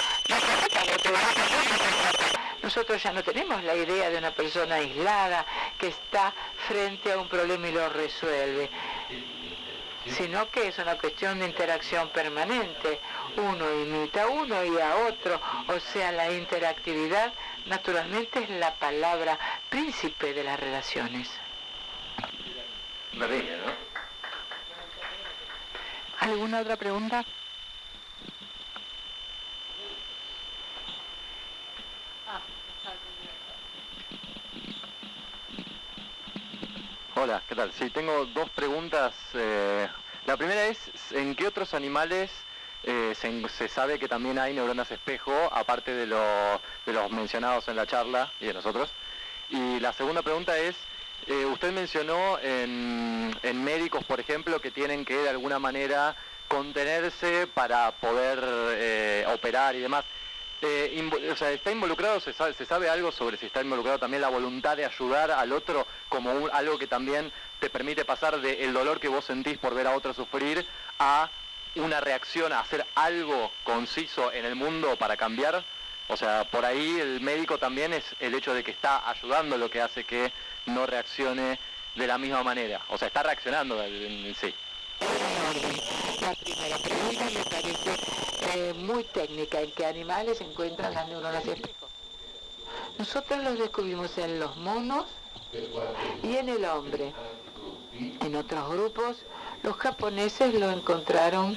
nosotros ya no tenemos la idea de una persona aislada que está frente a un problema y lo resuelve. sino que es una cuestión de interacción permanente. Uno imita a uno y a otro, o sea, la interactividad naturalmente es la palabra príncipe de las relaciones. María, ¿no? ¿Alguna otra pregunta? Hola, ¿qué tal? Sí, tengo dos preguntas. La primera es, ¿en qué otros animales se sabe que también hay neuronas espejo, aparte de los mencionados en la charla y de nosotros? Y la segunda pregunta es, usted mencionó en médicos, por ejemplo, que tienen que de alguna manera contenerse para poder operar y demás. O sea, ¿está involucrado, se sabe algo sobre si está involucrado también la voluntad de ayudar al otro como algo que también te permite pasar del dolor que vos sentís por ver a otro sufrir a una reacción, a hacer algo conciso en el mundo para cambiar? O sea, por ahí el médico también es el hecho de que está ayudando lo que hace que no reaccione de la misma manera. O sea, está reaccionando en sí. La primera pregunta me parece muy técnica, en qué animales se encuentran las neuronas espejo. Nosotros los descubrimos en los monos y en el hombre. En otros grupos, los japoneses lo encontraron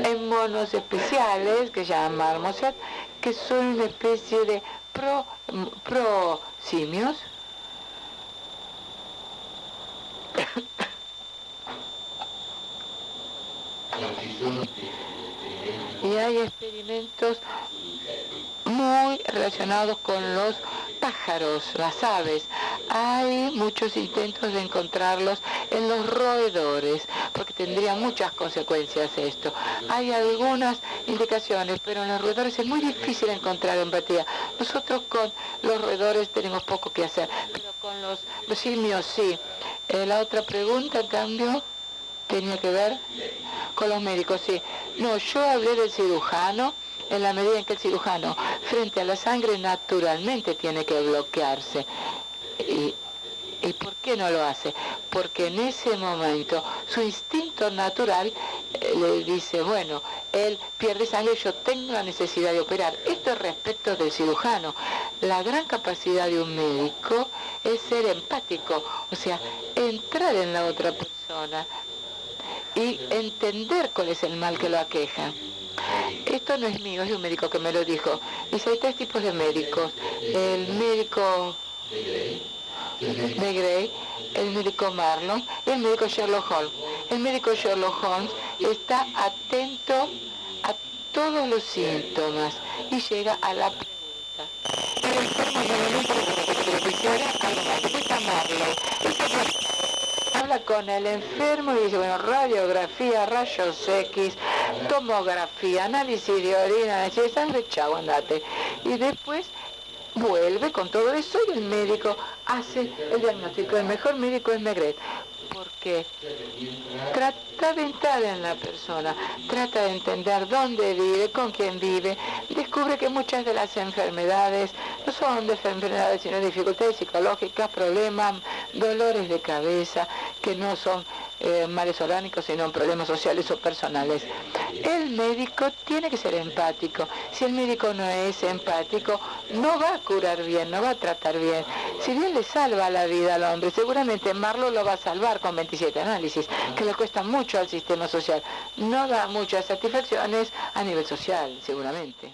en monos especiales que se llaman marmoset, que son una especie de prosimios. Y hay experimentos muy relacionados con los pájaros, las aves. Hay muchos intentos de encontrarlos en los roedores, porque tendría muchas consecuencias esto. Hay algunas indicaciones, pero en los roedores es muy difícil encontrar empatía. Nosotros con los roedores tenemos poco que hacer, pero con los simios sí. La otra pregunta, en cambio, tenía que ver con los médicos, sí. No, yo hablé del cirujano en la medida en que el cirujano, frente a la sangre, naturalmente tiene que bloquearse. ¿Y por qué no lo hace? Porque en ese momento su instinto natural le dice, bueno, él pierde sangre, yo tengo la necesidad de operar. Esto es respecto del cirujano. La gran capacidad de un médico es ser empático, o sea, entrar en la otra persona y entender cuál es el mal que lo aqueja. Esto no es mío, es de un médico que me lo dijo. Dice, hay tres tipos de médicos. El médico Negrey, el médico Marlon y el médico Sherlock Holmes. El médico Sherlock Holmes está atento a todos los síntomas y llega a la pregunta. Pero el enfermo normalmente algo más. Después está Marlon. Habla con el enfermo y dice, bueno, radiografía, rayos X, tomografía, análisis de orina, análisis de sangre, chau, andate. Y después vuelve con todo eso y el médico hace el diagnóstico. El mejor médico es Maigret, porque trata de entrar en la persona, trata de entender dónde vive, con quién vive, descubre que muchas de las enfermedades no son de enfermedades, sino dificultades psicológicas, problemas, dolores de cabeza, que no son males orgánicos, sino problemas sociales o personales. El médico tiene que ser empático. Si el médico no es empático, no va a curar bien, no va a tratar bien. Si bien le salva la vida al hombre, seguramente Marlowe lo va a salvar con 27 análisis, que le cuesta mucho al sistema social. No da muchas satisfacciones a nivel social, seguramente.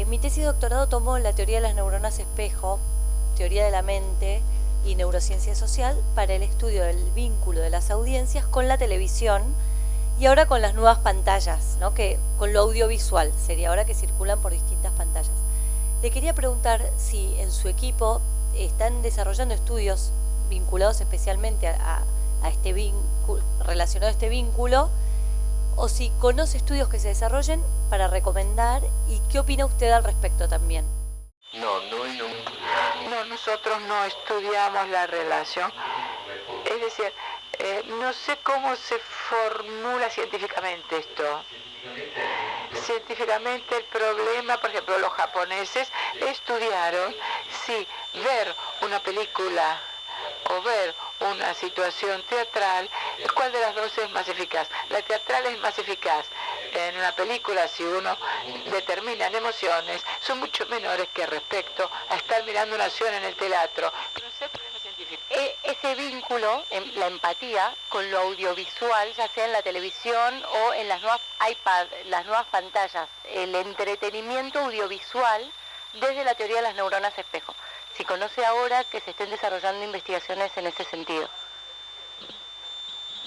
Mi tesis de doctorado tomó la teoría de las neuronas espejo, teoría de la mente y neurociencia social para el estudio del vínculo de las audiencias con la televisión y ahora con las nuevas pantallas, ¿no? Que con lo audiovisual sería ahora que circulan por distintas pantallas. Le quería preguntar si en su equipo están desarrollando estudios vinculados especialmente a este vínculo, relacionado a este vínculo, o si conoce estudios que se desarrollen para recomendar y qué opina usted al respecto también. No, nosotros no estudiamos la relación. Es decir, no sé cómo se formula científicamente esto. Científicamente el problema, por ejemplo, los japoneses estudiaron si ver una película o ver una situación teatral, ¿cuál de las dos es más eficaz? La teatral es más eficaz. En una película, si uno determina emociones, son mucho menores que respecto a estar mirando una acción en el teatro. No sé, problema científico. Ese vínculo, la empatía con lo audiovisual, ya sea en la televisión o en las nuevas iPad, las nuevas pantallas, el entretenimiento audiovisual desde la teoría de las neuronas espejo. Si conoce ahora que se estén desarrollando investigaciones en ese sentido.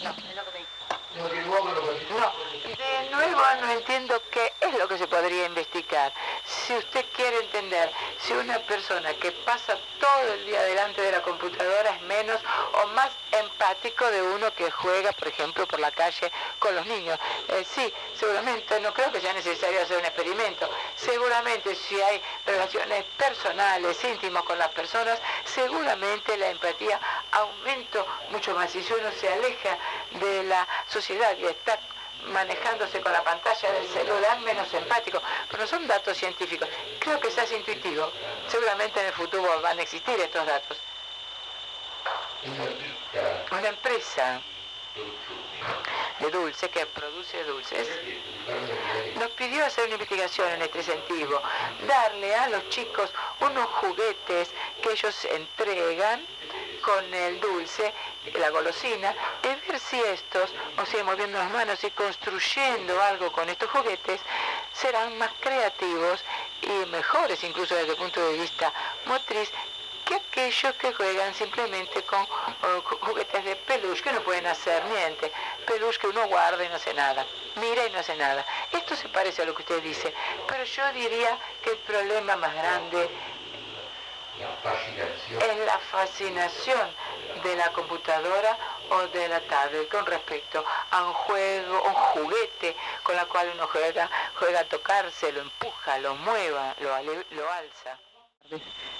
No, es lo que me dijo. No, de nuevo no entiendo qué es lo que se podría investigar. Si usted quiere entender si una persona que pasa todo el día delante de la computadora es menos o más empático de uno que juega, por ejemplo, por la calle con los niños. Sí, seguramente, no creo que sea necesario hacer un experimento. Seguramente si hay relaciones personales, íntimas con las personas, seguramente la empatía aumenta mucho más. Y si uno se aleja de la sociedad y está manejándose con la pantalla del celular, menos empático. Pero no son datos científicos. Creo que es intuitivo. Seguramente en el futuro van a existir estos datos. Una empresa de dulce que produce dulces nos pidió hacer una investigación en este sentido, darle a los chicos unos juguetes que ellos entregan con el dulce, la golosina, y ver si estos, o sea, moviendo las manos y construyendo algo con estos juguetes, serán más creativos y mejores, incluso desde el punto de vista motriz, que aquellos que juegan simplemente con juguetes de peluche, que no pueden hacer niente, peluche que uno guarda y no hace nada, mira y no hace nada. Esto se parece a lo que usted dice, pero yo diría que el problema más grande es la fascinación de la computadora o de la tablet con respecto a un juego, un juguete con el cual uno juega a tocarse, lo empuja, lo mueva, lo alza.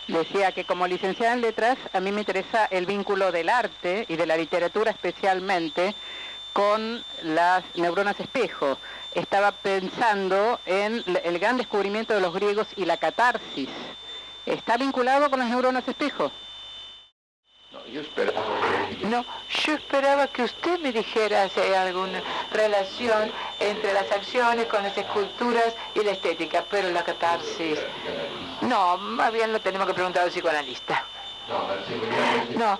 Decía que como licenciada en letras, a mí me interesa el vínculo del arte y de la literatura especialmente con las neuronas espejo. Estaba pensando en el gran descubrimiento de los griegos y la catarsis. ¿Está vinculado con las neuronas espejo? Yo esperaba que usted me dijera si hay alguna relación entre las acciones con las esculturas y la estética, pero la catarsis... No, más bien lo tenemos que preguntar al psicoanalista. No,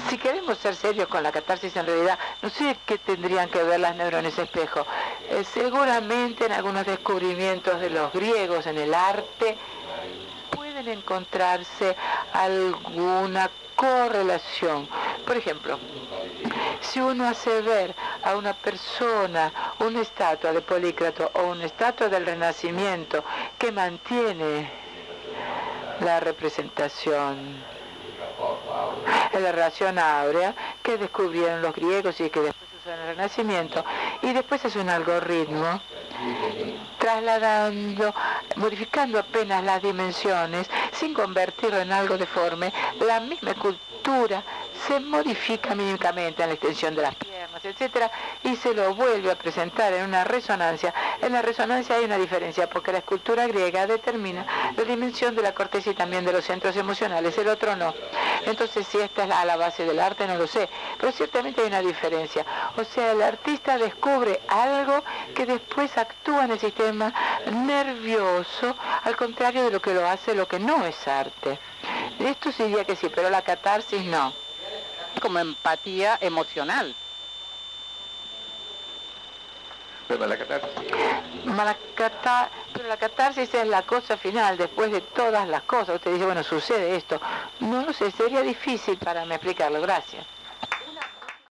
si queremos ser serios con la catarsis, en realidad, no sé qué tendrían que ver las neuronas espejo. Seguramente en algunos descubrimientos de los griegos en el arte pueden encontrarse alguna correlación. Por ejemplo, si uno hace ver a una persona una estatua de Polícrato o una estatua del Renacimiento que mantiene la representación, la relación áurea que descubrieron los griegos y que después se usó en el Renacimiento, y después es un algoritmo trasladando, modificando apenas las dimensiones, sin convertirlo en algo deforme, la misma escultura se modifica mínimamente en la extensión de las piernas, etcétera, y se lo vuelve a presentar en una resonancia. En la resonancia hay una diferencia, porque la escultura griega determina la dimensión de la corteza y también de los centros emocionales, el otro no. Entonces, si esta es a la base del arte, no lo sé, pero ciertamente hay una diferencia. O sea, el artista descubre algo que después actúa en el sistema nervioso, al contrario de lo que lo hace lo que no es arte. Esto sí diría que sí, pero la catarsis no. Como empatía emocional. Pero la catarsis es la cosa final, después de todas las cosas. Usted dice, bueno, sucede esto. No lo sé, sería difícil para mí explicarlo. Gracias.